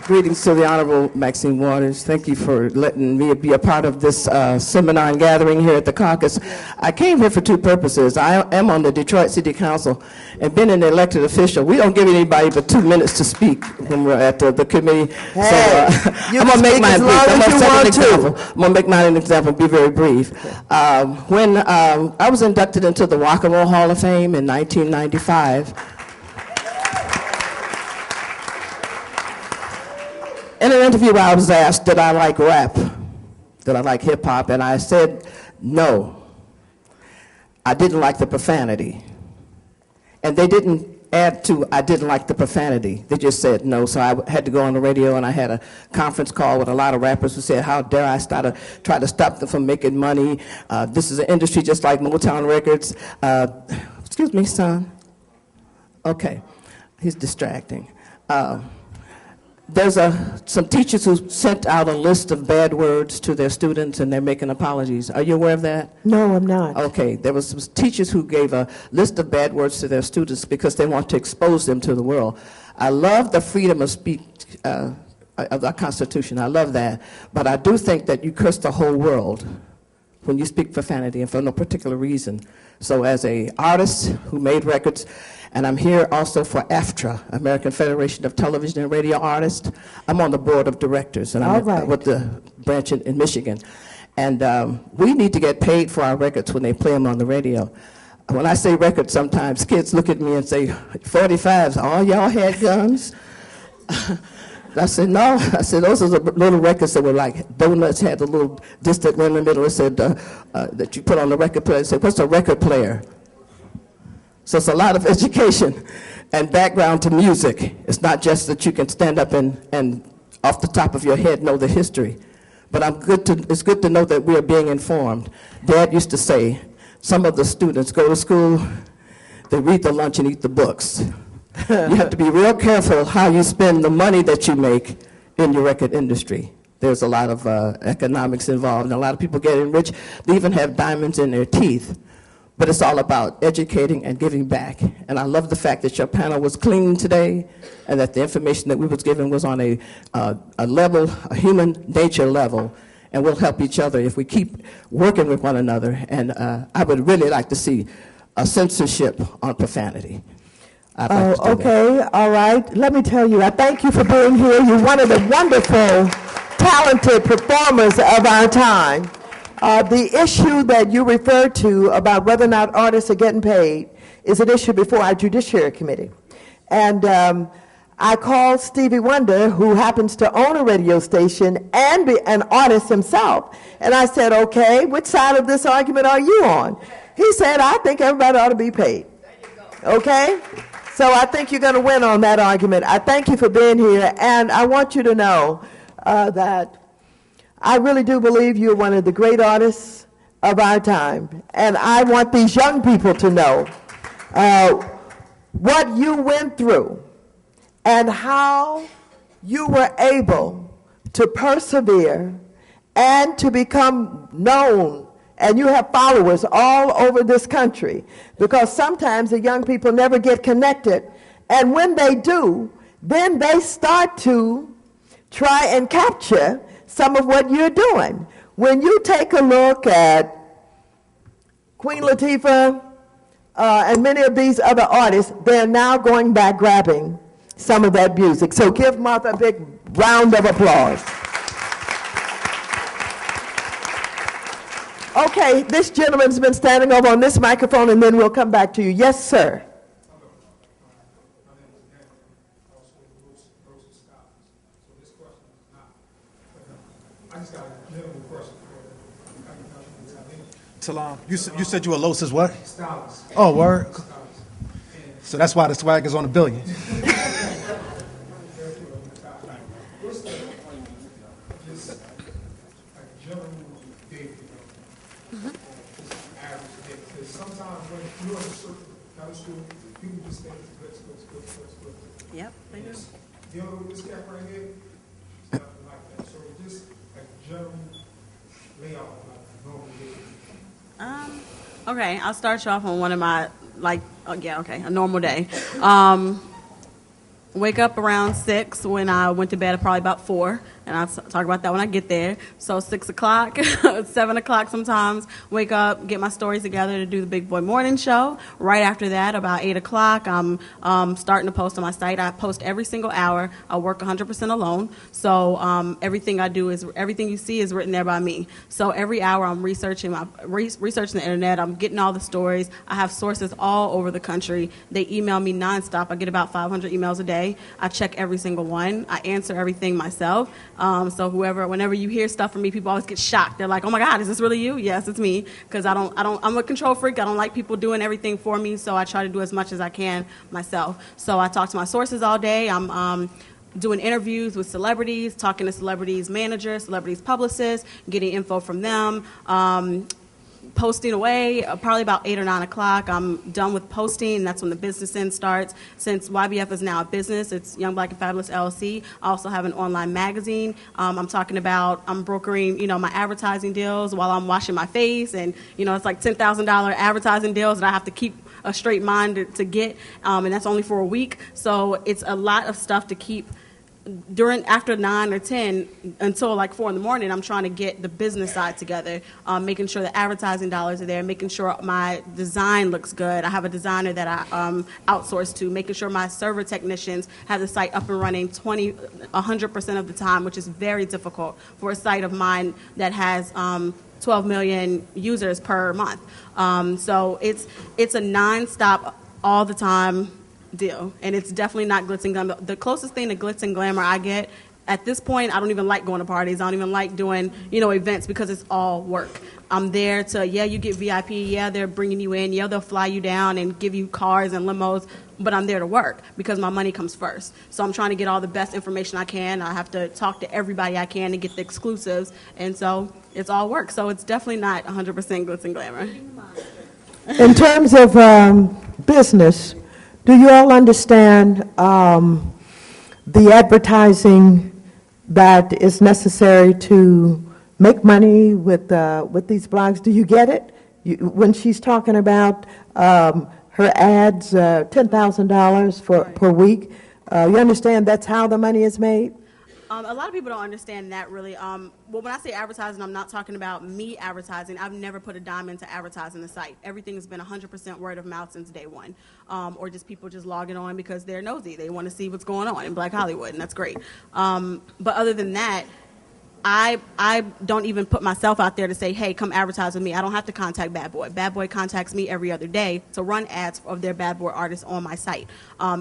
Greetings to the Honorable Maxine Waters. Thank you for letting me be a part of this seminar and gathering here at the caucus. I came here for two purposes. I am on the Detroit City Council and been an elected official. We don't give anybody but 2 minutes to speak when we're at the committee. Hey, so I'm going to make mine brief. I'm going to make mine an example and be very brief. When I was inducted into the Rock and Roll Hall of Fame in 1995, in an interview, I was asked, did I like rap? Did I like hip hop? And I said, no. I didn't like the profanity. And they didn't add to, I didn't like the profanity. They just said no. So I had to go on the radio, and I had a conference call with a lot of rappers who said, how dare I try to stop them from making money? This is an industry just like Motown Records. Excuse me, son. Okay. He's distracting. There's some teachers who sent out a list of bad words to their students, and they're making apologies. Are you aware of that? No, I'm not. Okay. There was some teachers who gave a list of bad words to their students because they want to expose them to the world. I love the freedom of speech of our Constitution. I love that. But I do think that you curse the whole world when you speak profanity and for no particular reason. So as an artist who made records, and I'm here also for AFTRA, American Federation of Television and Radio Artists. I'm on the board of directors, and I'm with the branch in Michigan. And we need to get paid for our records when they play them on the radio. When I say records, sometimes kids look at me and say, 45s, all y'all had guns? I said, no. I said, those are the little records that were like donuts, had the little distant one in the middle. It said, that you put on the record player. I said, what's a record player? So it's a lot of education and background to music. It's not just that you can stand up and off the top of your head know the history. But it's good to know that we are being informed. Dad used to say, some of the students go to school, they read the lunch and eat the books. You have to be real careful how you spend the money that you make in your record industry. There's a lot of economics involved, and a lot of people get enriched. They even have diamonds in their teeth. But it's all about educating and giving back. And I love the fact that your panel was clean today, and that the information that we was given was on a level, a human nature level, and we'll help each other if we keep working with one another. And I would really like to see a censorship on profanity. Okay, all right. Let me tell you, I thank you for being here. You're one of the wonderful, talented performers of our time. The issue that you referred to about whether or not artists are getting paid is an issue before our Judiciary Committee. And I called Stevie Wonder, who happens to own a radio station and be an artist himself, and I said, okay, which side of this argument are you on? He said, I think everybody ought to be paid. Okay? So I think you're going to win on that argument. I thank you for being here, and I want you to know that I really do believe you're one of the great artists of our time. And I want these young people to know what you went through and how you were able to persevere and to become known. And you have followers all over this country, because sometimes the young people never get connected. And when they do, then they start to try and capture some of what you're doing. When you take a look at Queen Latifah and many of these other artists, they're now going back grabbing some of that music. So give Martha a big round of applause. Okay, this gentleman's been standing over on this microphone, and then we'll come back to you. Yes, sir. I just got a general question. Salam, you said you were Los's what? Stylist. Oh, word. So that's why the swag is on $1 billion. What's the just like general day for you? Average day. Because sometimes when you're in a certain kind of school, people just think it's good. Yep, they do. Dealing with this cat right here, it's nothing like that. So just like general layout, like normal day. Okay, I'll start you off on one of my, a normal day. Wake up around 6 when I went to bed at probably about 4, and I'll talk about that when I get there. So 6 o'clock, 7 o'clock sometimes, wake up, get my stories together to do the Big Boy Morning Show. Right after that, about 8 o'clock, I'm starting to post on my site. I post every single hour. I work 100% alone. So everything I do everything you see is written there by me. So every hour I'm researching the internet. I'm getting all the stories. I have sources all over the country. They email me nonstop. I get about 500 emails a day. I check every single one. I answer everything myself. So whenever you hear stuff from me, people always get shocked. They're like, "Oh my God, is this really you?" Yes, it's me. Because I'm a control freak. I don't like people doing everything for me. So I try to do as much as I can myself. So I talk to my sources all day. I'm doing interviews with celebrities, talking to celebrities' managers, celebrities' publicists, getting info from them. Posting away, probably about 8 or 9 o'clock. I'm done with posting, and that's when the business end starts. Since YBF is now a business, it's Young Black and Fabulous ALC. I also have an online magazine. I'm brokering, my advertising deals while I'm washing my face, and, it's like $10,000 advertising deals that I have to keep a straight mind to get, and that's only for a week. So it's a lot of stuff to keep after 9 or 10 until like 4 in the morning. I'm trying to get the business side together, making sure the advertising dollars are there, making sure my design looks good. I have a designer that I outsource to, making sure my server technicians have the site up and running 100% of the time, which is very difficult for a site of mine that has 12 million users per month. So it's a nonstop, all the time deal, and it's definitely not glitz and glamour. The closest thing to glitz and glamour I get at this point, I don't even like going to parties. I don't even like doing, events, because it's all work. I'm there to, you get VIP, they're bringing you in, they'll fly you down and give you cars and limos, but I'm there to work because my money comes first. So I'm trying to get all the best information I can. I have to talk to everybody I can to get the exclusives, and so it's all work. So it's definitely not 100% glitz and glamour. In terms of business, do you all understand the advertising that is necessary to make money with these blogs? Do you get it? When she's talking about her ads, $10,000 per week, you understand that's how the money is made? A lot of people don't understand that really. Well, when I say advertising, I'm not talking about me advertising. I've never put a dime into advertising the site. Everything has been 100% word of mouth since day one, or just people just logging on because they're nosy. They want to see what's going on in Black Hollywood, and that's great. But other than that, I don't even put myself out there to say, hey, come advertise with me. I don't have to contact Bad Boy. Bad Boy contacts me every other day to run ads of their Bad Boy artists on my site.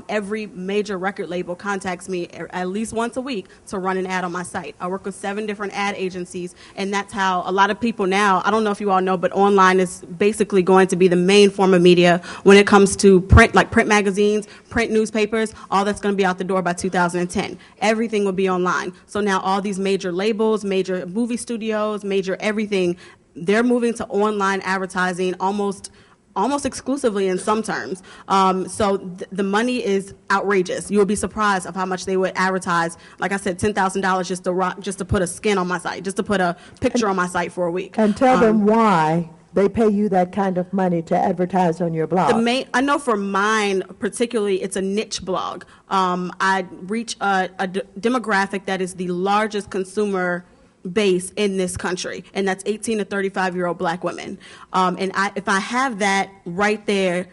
Every major record label contacts me at least once a week to run an ad on my site. I work with 7 different ad agencies, and that's how a lot of people now, I don't know if you all know, but online is basically going to be the main form of media when it comes to print, like print magazines, print newspapers. All that's going to be out the door by 2010. Everything will be online. So now all these major labels, major movie studios, major everything, they're moving to online advertising almost exclusively in some terms. So the money is outrageous. You would be surprised of how much they would advertise. Like I said, $10,000 just to put a skin on my site, just to put a picture on my site for a week. And tell them why they pay you that kind of money to advertise on your blog. I know for mine particularly, it's a niche blog. I reach a demographic that is the largest consumer base in this country, and that's 18 to 35-year-old black women. And if I have that right there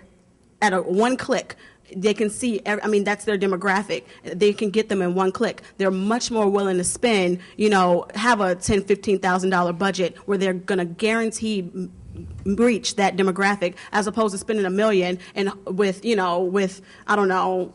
at one click, they can see, that's their demographic. They can get them in one click. They're much more willing to spend, have a $10,000, $15,000 budget where they're going to guarantee reach that demographic, as opposed to spending $1 million and with I don't know,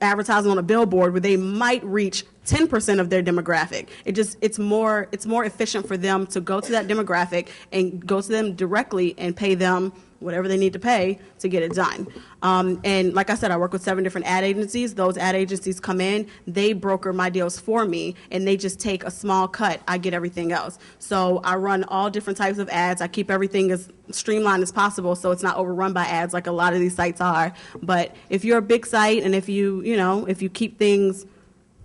advertising on a billboard where they might reach 10% of their demographic. It's more efficient for them to go to that demographic and go to them directly and pay them whatever they need to pay to get it done. And like I said, I work with 7 different ad agencies. Those ad agencies come in, they broker my deals for me, and they just take a small cut. I get everything else. So I run all different types of ads. I keep everything as streamlined as possible so it's not overrun by ads like a lot of these sites are. But if you're a big site and if you keep things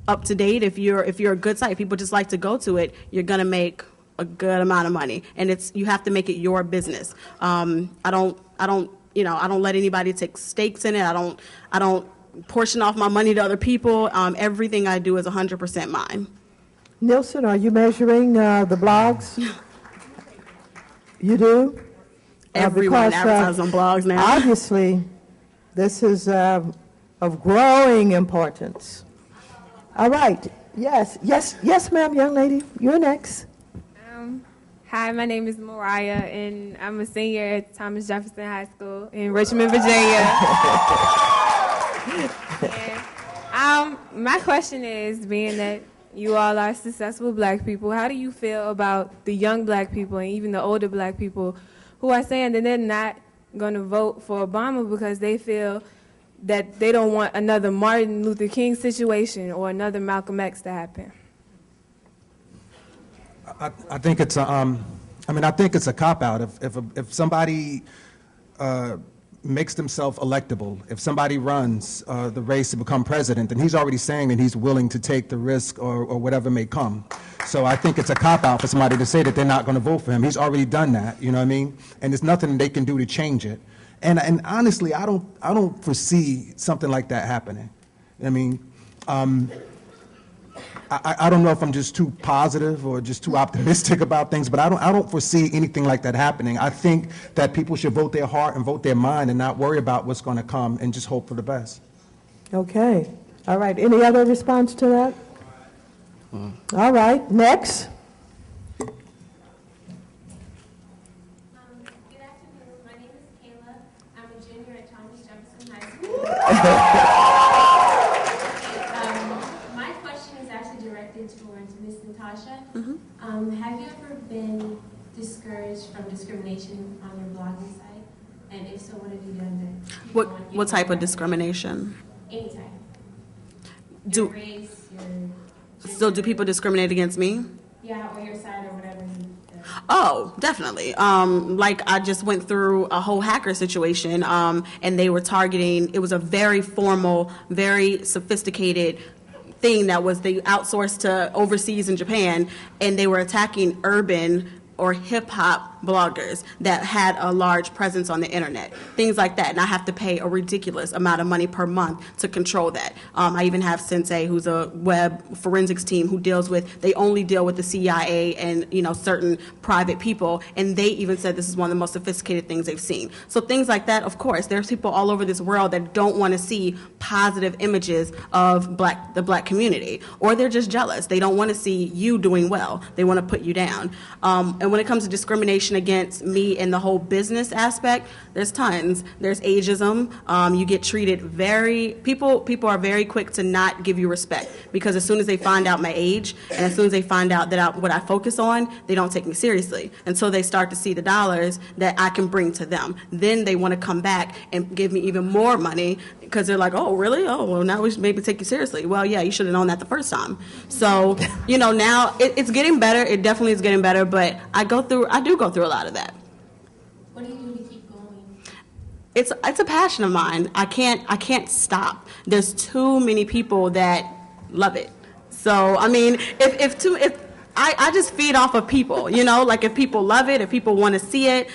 up to date, if you're a good site, people just like to go to it, you're going to make a good amount of money, and you have to make it your business. I don't let anybody take stakes in it. I don't portion off my money to other people. Everything I do is 100% mine. Nielsen, are you measuring the blogs? You do? Everyone advertises on blogs now. Obviously, this is of growing importance. All right. Yes, ma'am, young lady. You're next. Hi, my name is Mariah, and I'm a senior at Thomas Jefferson High School in Richmond, Virginia. And, my question is, being that you all are successful black people, how do you feel about the young black people and even the older black people who are saying that they're not going to vote for Obama because they feel that they don't want another Martin Luther King situation or another Malcolm X to happen? I think it's a cop-out. If somebody makes themselves electable, if somebody runs the race to become president, then he's already saying that he's willing to take the risk or whatever may come. So I think it's a cop-out for somebody to say that they're not going to vote for him. He's already done that, you know what I mean? And there's nothing they can do to change it. And honestly, I don't foresee something like that happening. I mean, I don't know if I'm just too positive or just too optimistic about things, but I don't foresee anything like that happening. I think that people should vote their heart and vote their mind and not worry about what's going to come and just hope for the best. Okay. All right. Any other response to that? All right. Next. Good afternoon. My name is Kayla. I'm a junior at Thomas Jefferson High School. My question is actually directed towards Ms. Natasha. Have you ever been discouraged from discrimination on your blogging site? And if so, what have you done to What type of discrimination? Any type. Your race, your So do people discriminate against me? Yeah, or your side or whatever. Oh, definitely. Like I just went through a whole hacker situation, and they were targeting, it was a very formal, very sophisticated thing that was they outsourced to overseas in Japan, and they were attacking urban or hip-hop bloggers that had a large presence on the internet, things like that. And I have to pay a ridiculous amount of money per month to control that. I even have Sensei, who's a web forensics team who they only deal with the CIA and certain private people, and they even said this is one of the most sophisticated things they've seen. So things like that, of course, there's people all over this world that don't want to see positive images of the black community, or they're just jealous. They don't want to see you doing well. They want to put you down. And when it comes to discrimination against me in the whole business aspect, there's tons. There's ageism. You get treated people are very quick to not give you respect, because as soon as they find out my age and as soon as they find out that what I focus on, they don't take me seriously until they start to see the dollars that I can bring to them. Then they want to come back and give me even more money, because they're like, oh, really? Oh, well, now we should maybe take you seriously. Well, yeah, you should have known that the first time. So, now it's getting better. It definitely is getting better, but I do go through a lot of that. What do you do to keep going? It's a passion of mine. I can't stop. There's too many people that love it. So, I mean, if I just feed off of people, you know, like if people love it, if people want to see it.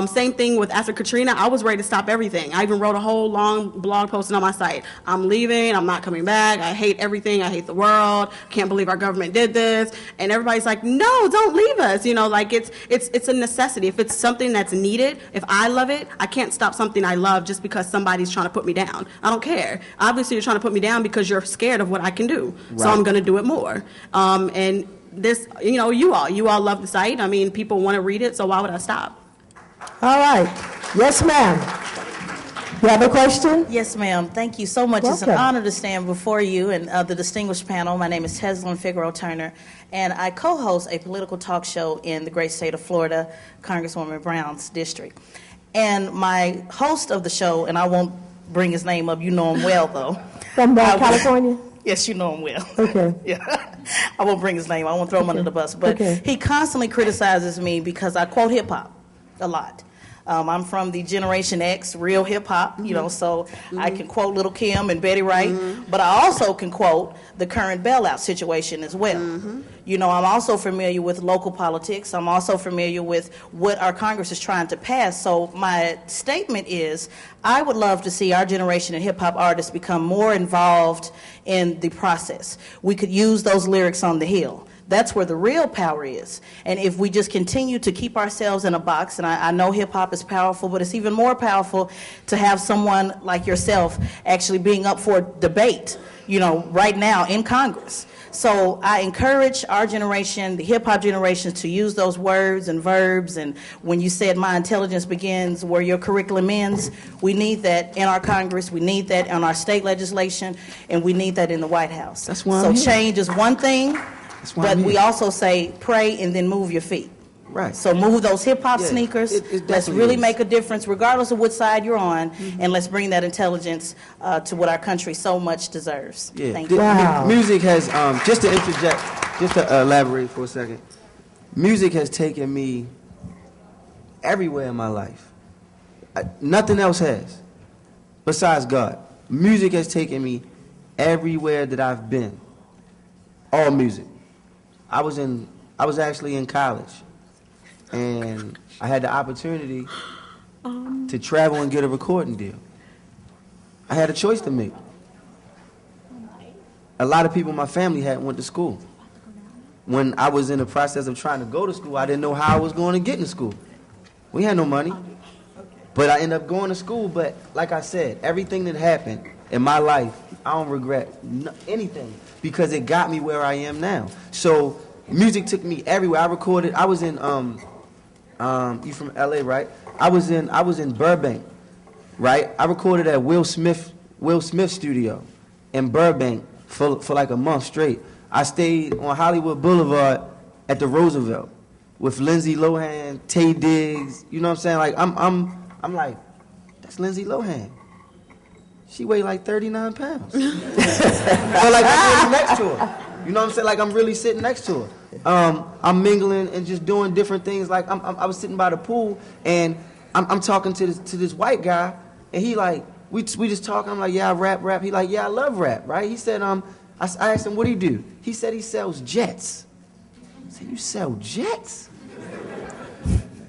Same thing with after Katrina, I was ready to stop everything. I even wrote a whole long blog posting on my site. I'm leaving, I'm not coming back, I hate everything, I hate the world, can't believe our government did this. And everybody's like, no, don't leave us. You know, like it's a necessity. If it's something that's needed, if I love it, I can't stop something I love just because somebody's trying to put me down. I don't care. Obviously, you're trying to put me down because you're scared of what I can do. Right. So I'm going to do it more. And this, you know, you all love the site. I mean, people want to read it, so why would I stop? All right. Yes, ma'am. You have a question? Yes, ma'am. Thank you so much. Welcome. It's an honor to stand before you and the distinguished panel. My name is Teslyn Figueroa Turner, and I co-host a political talk show in the great state of Florida, Congresswoman Brown's district. And my host of the show, and I won't bring his name up, you know him well, though. From California? Yes, you know him well. Okay. Yeah. I won't bring his name. I won't throw him under the bus. But he constantly criticizes me because I quote hip-hop a lot. I'm from the Generation X, real hip-hop, you know, so I can quote Little Kim and Betty Wright, but I also can quote the current bailout situation as well. You know, I'm also familiar with local politics. I'm also familiar with what our Congress is trying to pass. So my statement is, I would love to see our generation of hip-hop artists become more involved in the process. We could use those lyrics on the Hill. That's where the real power is. And if we just continue to keep ourselves in a box, and I know hip-hop is powerful, but it's even more powerful to have someone like yourself actually being up for debate, you know, right now in Congress. So I encourage our generation, the hip-hop generation, to use those words and verbs. And when you said my intelligence begins where your curriculum ends, we need that in our Congress, we need that in our state legislation, and we need that in the White House. That's why so change is one thing. But we also say pray and then move your feet. Right. So move those hip-hop sneakers. Let's really make a difference regardless of what side you're on, and let's bring that intelligence to what our country so much deserves. Yeah. Thank you. Wow. Music has, just to interject, just to elaborate for a second, music has taken me everywhere in my life. Nothing else has, besides God. Music has taken me everywhere that I've been. All music. I was actually in college, and I had the opportunity to travel and get a recording deal. I had a choice to make. A lot of people in my family hadn't went to school. When I was in the process of trying to go to school, I didn't know how I was going to get into school. We had no money. But I ended up going to school, but like I said, everything that happened in my life, I don't regret anything because it got me where I am now. So music took me everywhere. I recorded. I was in you from LA, right? I was in Burbank, right? I recorded at Will Smith studio in Burbank for like a month straight. I stayed on Hollywood Boulevard at the Roosevelt with Lindsay Lohan, Tay Diggs. You know what I'm saying? Like I'm like, that's Lindsay Lohan. She weighed like 39 pounds. But like I'm really next to her. You know what I'm saying? Like I'm really sitting next to her. I'm mingling and just doing different things. Like I was sitting by the pool and I'm talking to this white guy and he like, we just talking. I'm like, yeah, I rap. He like, yeah, I love rap, right? He said, I asked him, what do you do? He said he sells jets. I said, you sell jets?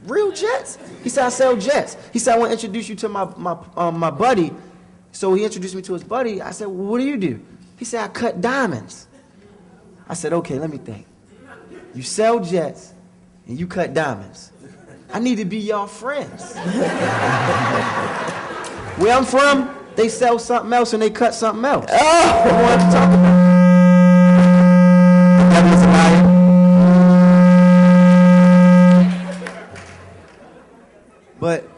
Real jets? He said, I sell jets. He said, I want to introduce you to my buddy. So he introduced me to his buddy. I said, well, what do you do? He said, I cut diamonds. I said, okay, let me think. You sell jets and you cut diamonds. I need to be y'all friends. Where I'm from, they sell something else and they cut something else. Oh! I wanted to talk about But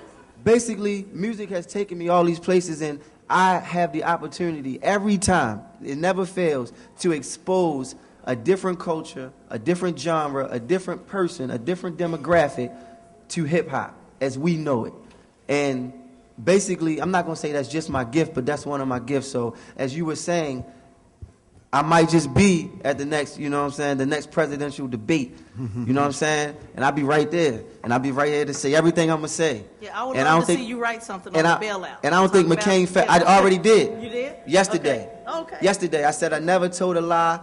basically, music has taken me all these places, and I have the opportunity every time, it never fails, to expose a different culture, a different genre, a different person, a different demographic to hip-hop as we know it. And basically, I'm not going to say that's just my gift, but that's one of my gifts. So as you were saying, I might just be at the next, you know what I'm saying, the next presidential debate, you know what I'm saying? And I'll be right there. And I'll be right here to say everything I'm going to say. Yeah, I would love to see you write something on the bailout. And I don't think McCain, I already did. You did? Yesterday. Okay. Yesterday, I said I never told a lie.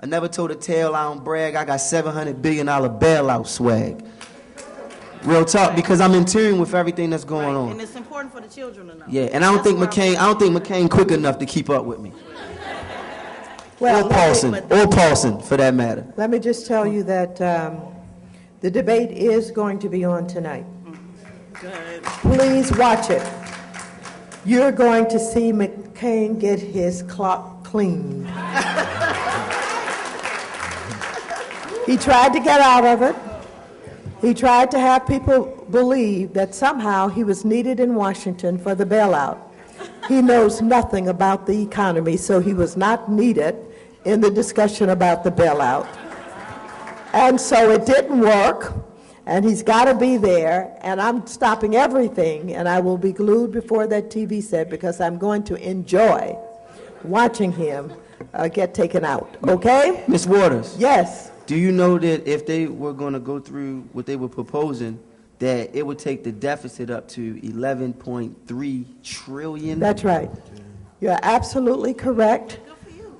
I never told a tale, I don't brag. I got $700 billion bailout swag. Real talk, because I'm in tune with everything that's going on. And it's important for the children to know. Yeah, and I don't think McCain quick enough to keep up with me. Well, or Paulson, for that matter. Let me just tell you that the debate is going to be on tonight. Good. Please watch it. You're going to see McCain get his clock cleaned. He tried to get out of it. He tried to have people believe that somehow he was needed in Washington for the bailout. He knows nothing about the economy, so he was not needed in the discussion about the bailout. And so it didn't work, and he's got to be there, and I'm stopping everything, and I will be glued before that TV set because I'm going to enjoy watching him get taken out, okay? Ms. Waters. Yes. Do you know that if they were going to go through what they were proposing, that it would take the deficit up to 11.3 trillion? That's right. You're absolutely correct.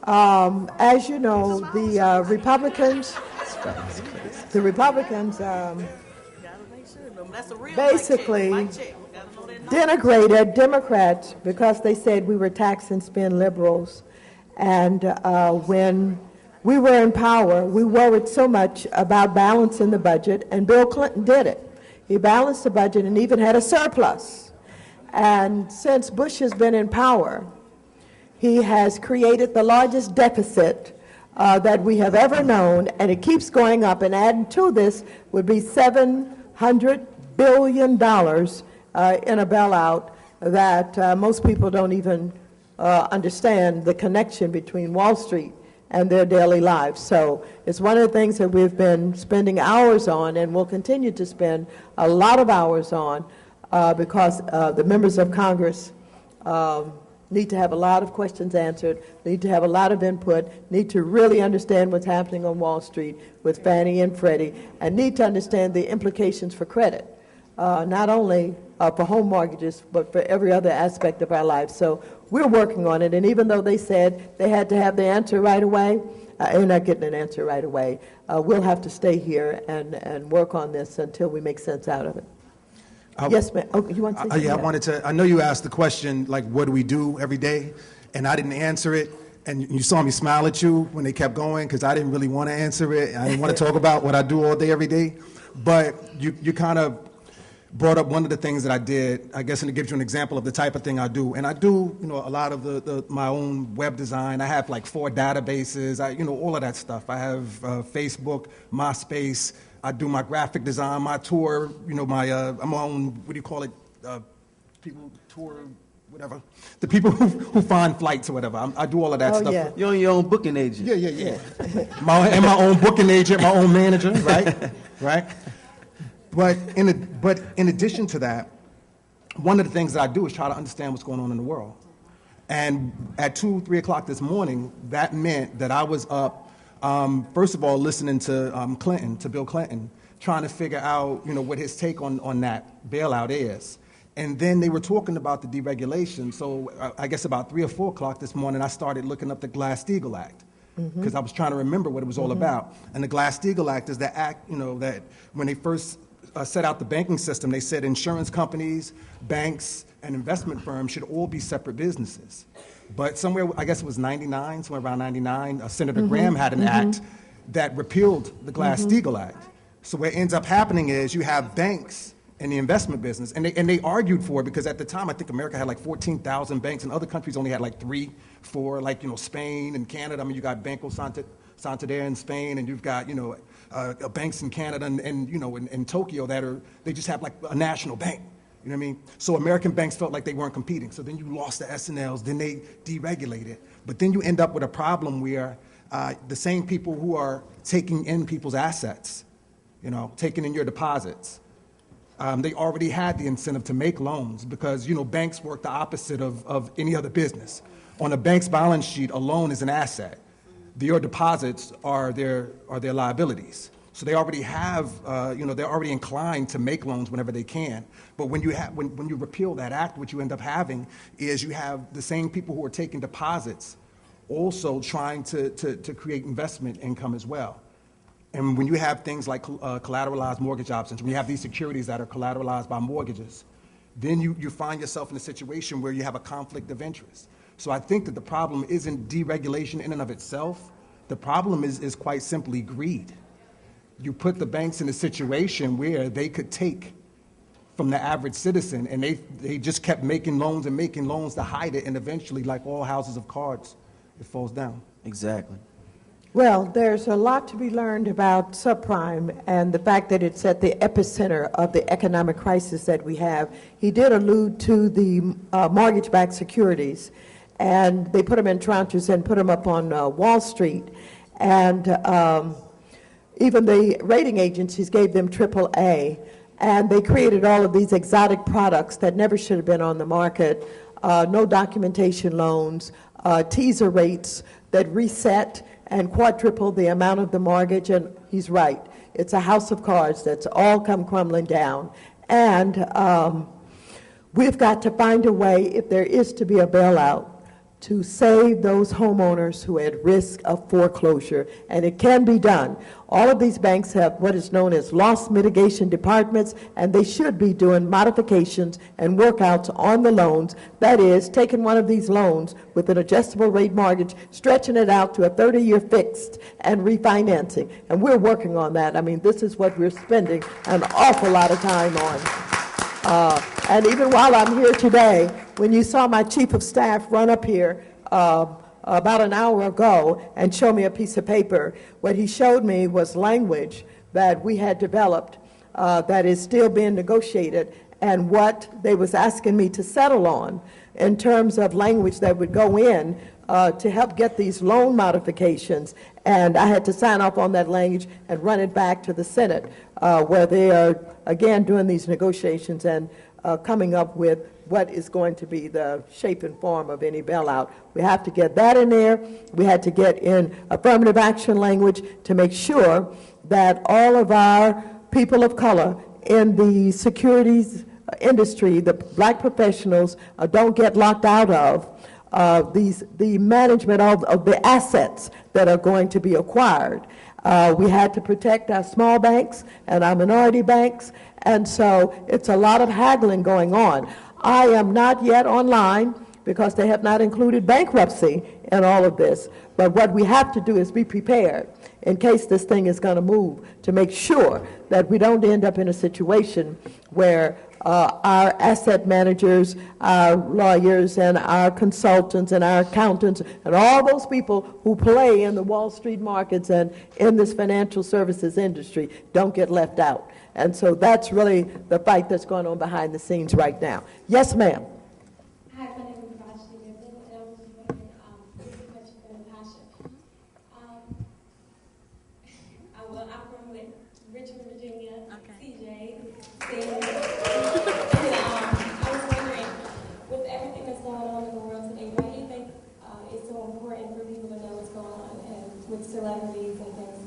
As you know, the Republicans basically denigrated Democrats because they said we were tax and spend liberals. And when we were in power, we worried so much about balancing the budget, and Bill Clinton did it. He balanced the budget and even had a surplus. And since Bush has been in power, he has created the largest deficit that we have ever known, and it keeps going up. And adding to this would be $700 billion in a bailout that most people don't even understand the connection between Wall Street and their daily lives. So it's one of the things that we've been spending hours on and will continue to spend a lot of hours on because the members of Congress need to have a lot of questions answered, need to have a lot of input, need to really understand what's happening on Wall Street with Fannie and Freddie, and need to understand the implications for credit, not only for home mortgages, but for every other aspect of our lives. So we're working on it, and even though they said they had to have the answer right away, they're not getting an answer right away. We'll have to stay here and work on this until we make sense out of it. Yes, ma'am. Oh, you want to say something? Yeah, I know you asked the question, like, what do we do every day? And I didn't answer it. And you saw me smile at you when they kept going because I didn't really want to answer it. I didn't want to talk about what I do all day, every day. But you kind of brought up one of the things that I did, I guess, and it gives you an example of the type of thing I do. And I do, a lot of my own web design. I have like 4 databases, all of that stuff. I have Facebook, MySpace. I do my graphic design, my tour, I'm on, what do you call it, people tour, whatever. The people who find flights or whatever. I do all of that stuff. Yeah. You're on your own booking agent. Yeah. my own booking agent, my own manager, right? Right? But in addition to that, one of the things that I do is try to understand what's going on in the world. And at 2, 3 o'clock this morning, that meant that I was up, first of all, listening to Bill Clinton, trying to figure out, what his take on that bailout is. And then they were talking about the deregulation. So I guess about 3 or 4 o'clock this morning, I started looking up the Glass-Steagall Act, because I was trying to remember what it was all about. And the Glass-Steagall Act is the act, that when they first set out the banking system, they said insurance companies, banks, and investment firms should all be separate businesses. But somewhere, I guess it was 99, somewhere around 99, Senator Graham had an act that repealed the Glass-Steagall Act. So what ends up happening is you have banks in the investment business, and they argued for it because at the time, I think America had like 14,000 banks, and other countries only had like 3, 4, like, Spain and Canada. I mean, you got Banco Santander in Spain, and you've got, banks in Canada and in Tokyo they just have like a national bank. You know what I mean? So American banks felt like they weren't competing. So then you lost the S&Ls, then they deregulated. But then you end up with a problem where the same people who are taking in people's assets, taking in your deposits, they already had the incentive to make loans because, banks work the opposite of any other business. On a bank's balance sheet, a loan is an asset. Your deposits are their liabilities. So they already have, they're already inclined to make loans whenever they can. But when you repeal that act, what you end up having is you have the same people who are taking deposits also trying to create investment income as well. And when you have things like collateralized mortgage options, when you have these securities that are collateralized by mortgages, then you find yourself in a situation where you have a conflict of interest. So I think that the problem isn't deregulation in and of itself. The problem is quite simply greed. You put the banks in a situation where they could take from the average citizen, and they just kept making loans to hide it, and eventually, like all houses of cards, it falls down. Exactly. Well, there's a lot to be learned about subprime and the fact that it's at the epicenter of the economic crisis that we have. He did allude to the mortgage-backed securities, and they put them in tranches and put them up on Wall Street. And even the rating agencies gave them AAA, and they created all of these exotic products that never should have been on the market, no documentation loans, teaser rates that reset and quadruple the amount of the mortgage. And he's right. It's a house of cards that's all come crumbling down. And we've got to find a way, if there is to be a bailout, to save those homeowners who are at risk of foreclosure. And it can be done. All of these banks have what is known as loss mitigation departments, and they should be doing modifications and workouts on the loans. That is, taking one of these loans with an adjustable rate mortgage, stretching it out to a 30-year fixed, and refinancing. And we're working on that. I mean, this is what we're spending an awful lot of time on. And even while I'm here today, when you saw my chief of staff run up here about an hour ago and show me a piece of paper, what he showed me was language that we had developed that is still being negotiated, and what they was asking me to settle on in terms of language that would go in to help get these loan modifications. And I had to sign off on that language and run it back to the Senate, where they are, again, doing these negotiations and coming up with what is going to be the shape and form of any bailout. We have to get that in there. We had to get in affirmative action language to make sure that all of our people of color in the securities industry, the black professionals, don't get locked out of the management of the assets that are going to be acquired. We had to protect our small banks and our minority banks, and so it's a lot of haggling going on. I am not yet online because they have not included bankruptcy in all of this, but what we have to do is be prepared in case this thing is going to move, to make sure that we don't end up in a situation where our asset managers, our lawyers, and our consultants, and our accountants, and all those people who play in the Wall Street markets and in this financial services industry don't get left out. And so that's really the fight that's going on behind the scenes right now. Yes, ma'am. Hi, my name is Natasha Eubanks, and I was just wondering, this is a question for Natasha. I'm from Richmond, Virginia, CJ. And, I was wondering, with everything that's going on in the world today, why do you think it's so important for people to know what's going on, and with celebrities and things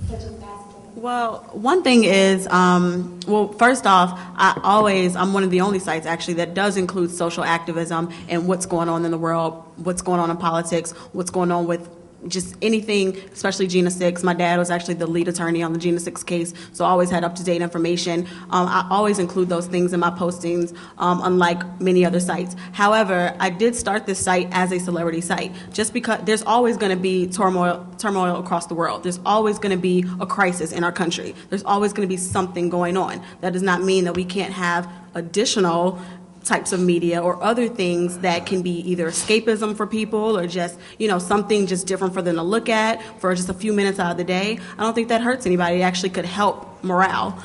such as basketball? Well, one thing is, well, first off, I'm one of the only sites actually that does include social activism and what's going on in the world, what's going on in politics, what's going on with just anything, especially Gina 6. My dad was actually the lead attorney on the Gina 6 case, so I always had up-to-date information. I always include those things in my postings, unlike many other sites. However, I did start this site as a celebrity site, just because there's always going to be turmoil across the world. There's always going to be a crisis in our country. There's always going to be something going on. That does not mean that we can't have additional types of media or other things that can be either escapism for people or just, something just different for them to look at for just a few minutes out of the day. I don't think that hurts anybody. It actually could help morale.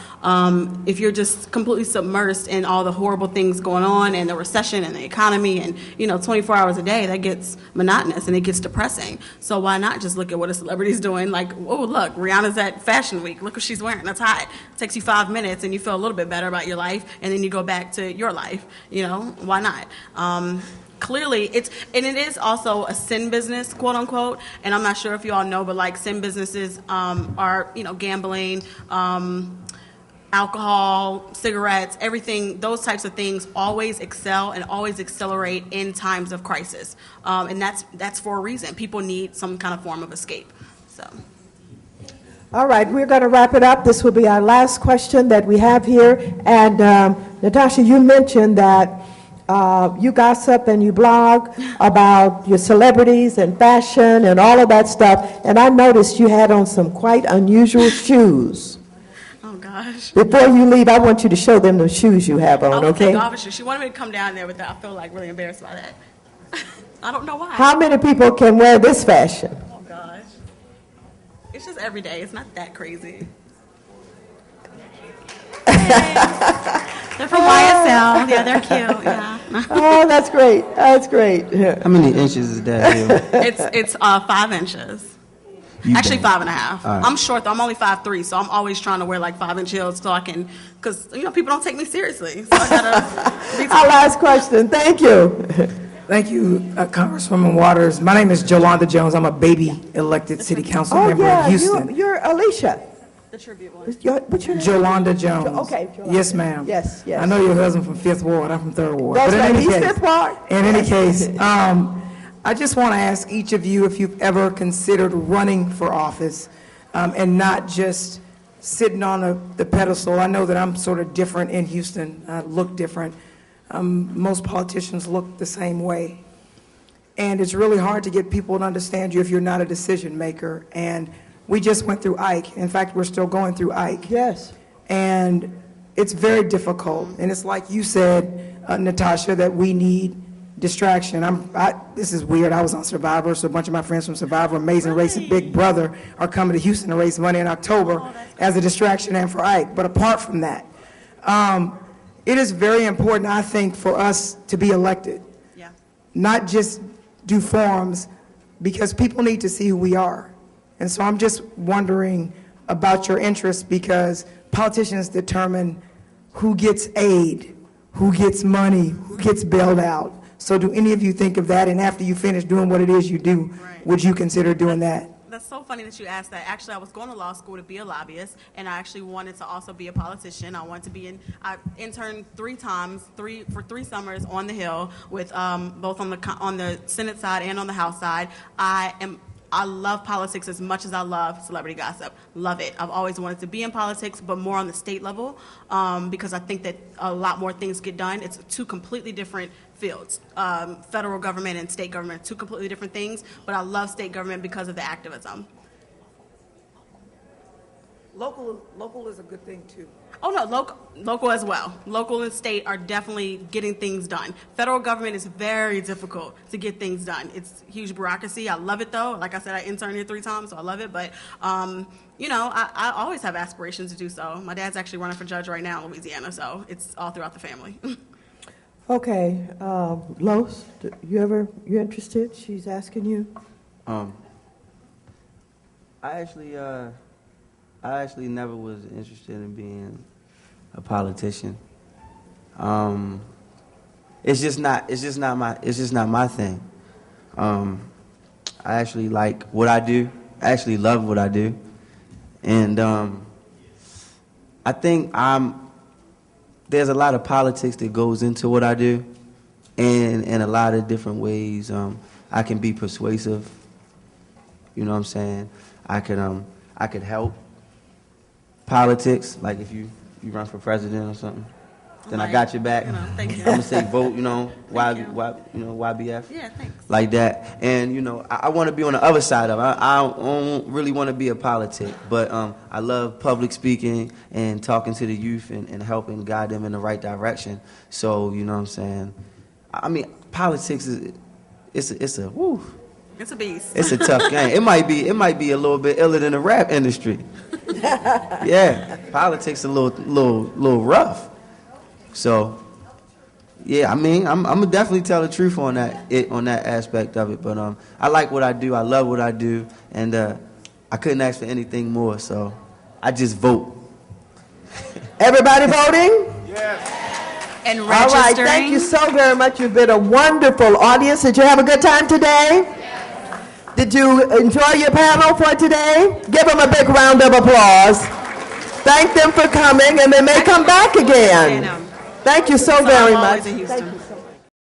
If you're just completely submersed in all the horrible things going on and the recession and the economy and, 24 hours a day, that gets monotonous and it gets depressing. So why not just look at what a celebrity's doing? Like, oh, look, Rihanna's at Fashion Week. Look what she's wearing. That's hot. It takes you 5 minutes and you feel a little bit better about your life, and then you go back to your life. Why not? Clearly, it is also a sin business, quote unquote. And I'm not sure if you all know, but like sin businesses are, gambling, alcohol, cigarettes, everything, those types of things always excel and always accelerate in times of crisis. And that's for a reason. People need some kind of form of escape. So. All right, we're going to wrap it up. This will be our last question that we have here. And Natasha, you mentioned that you gossip and you blog about your celebrities and fashion and all of that stuff. And I noticed you had on some quite unusual shoes. Oh, gosh. Before you leave, I want you to show them the shoes you have on, okay? She wanted me to come down there with that. I feel like really embarrassed by that. I don't know why. How many people can wear this fashion? Oh, gosh. It's just every day. It's not that crazy. They're from YSL. Yeah, they're cute. Yeah. Oh, that's great. That's great. How many inches is that here? It's 5 inches. Actually, 5.5. Right. I'm short though. I'm only 5'3", so I'm always trying to wear like 5-inch heels so I can, because people don't take me seriously. So I gotta. Our last question. Thank you. Thank you, Congresswoman Waters. My name is Jolanda Jones. I'm a baby elected city council member in Houston. You're Alicia. The tribute one. What's your name? Jolanda Jones. Okay, Jolanda. Yes, ma'am. Yes. I know your husband from 5th Ward. I'm from 3rd Ward. That's but right. He's case, 5th Ward. In any case, I just want to ask each of you if you've ever considered running for office and not just sitting on the pedestal. I know that I'm sort of different in Houston. I look different. Most politicians look the same way. And it's really hard to get people to understand you if you're not a decision maker. And we just went through Ike. In fact, we're still going through Ike. Yes. And it's very difficult. And it's like you said, Natasha, that we need distraction. This is weird. I was on Survivor, so a bunch of my friends from Survivor, Amazing Race, and Big Brother are coming to Houston to raise money in October as a distraction and for Ike. But apart from that, it is very important, I think, for us to be elected. Yeah. Not just do forums, because people need to see who we are. And so I'm just wondering about your interest, because politicians determine who gets aid, who gets money, who gets bailed out. So do any of you think of that, and after you finish doing what it is you do, would you consider doing that? That's so funny that you asked that. Actually, I was going to law school to be a lobbyist, and I actually wanted to also be a politician. I wanted to be I interned 3 times, for 3 summers on the Hill with both on the Senate side and on the House side. I love politics as much as I love celebrity gossip. Love it. I've always wanted to be in politics, but more on the state level, because I think that a lot more things get done. It's 2 completely different fields. Federal government and state government, 2 completely different things, but I love state government because of the activism. Local is a good thing, too. Oh, no, local as well. Local and state are definitely getting things done. Federal government is very difficult to get things done. It's huge bureaucracy. I love it, though. Like I said, I interned here 3 times, so I love it. But, I always have aspirations to do so. My dad's actually running for judge right now in Louisiana, so it's all throughout the family. Okay, Los, you interested? She's asking you. I actually never was interested in being a politician. It's just not my thing. I actually like what I do. I actually love what I do, and I think there's a lot of politics that goes into what I do, and in a lot of different ways. I can be persuasive. You know what I'm saying? I could help politics, like if you run for president or something, then I got your back. Thank you. I'm gonna say vote, YBF. Yeah, thanks. Like that, and I want to be on the other side of it. I don't really want to be a politic, but I love public speaking and talking to the youth and helping guide them in the right direction. So you know what I'm saying. I mean, politics it's a woo. It's a beast. It's a tough game. It might be a little bit iller than the rap industry. Yeah, politics a little rough. So, yeah, I mean, I'm gonna definitely tell the truth on that aspect of it. But I like what I do. I love what I do, and I couldn't ask for anything more. So, I just vote. Everybody voting? Yes. And registering. All right, thank you so very much. You've been a wonderful audience. Did you have a good time today? Yes. Did you enjoy your panel for today? Give them a big round of applause. Thank them for coming, and they may come back again. Thank you so very much. Always in Houston.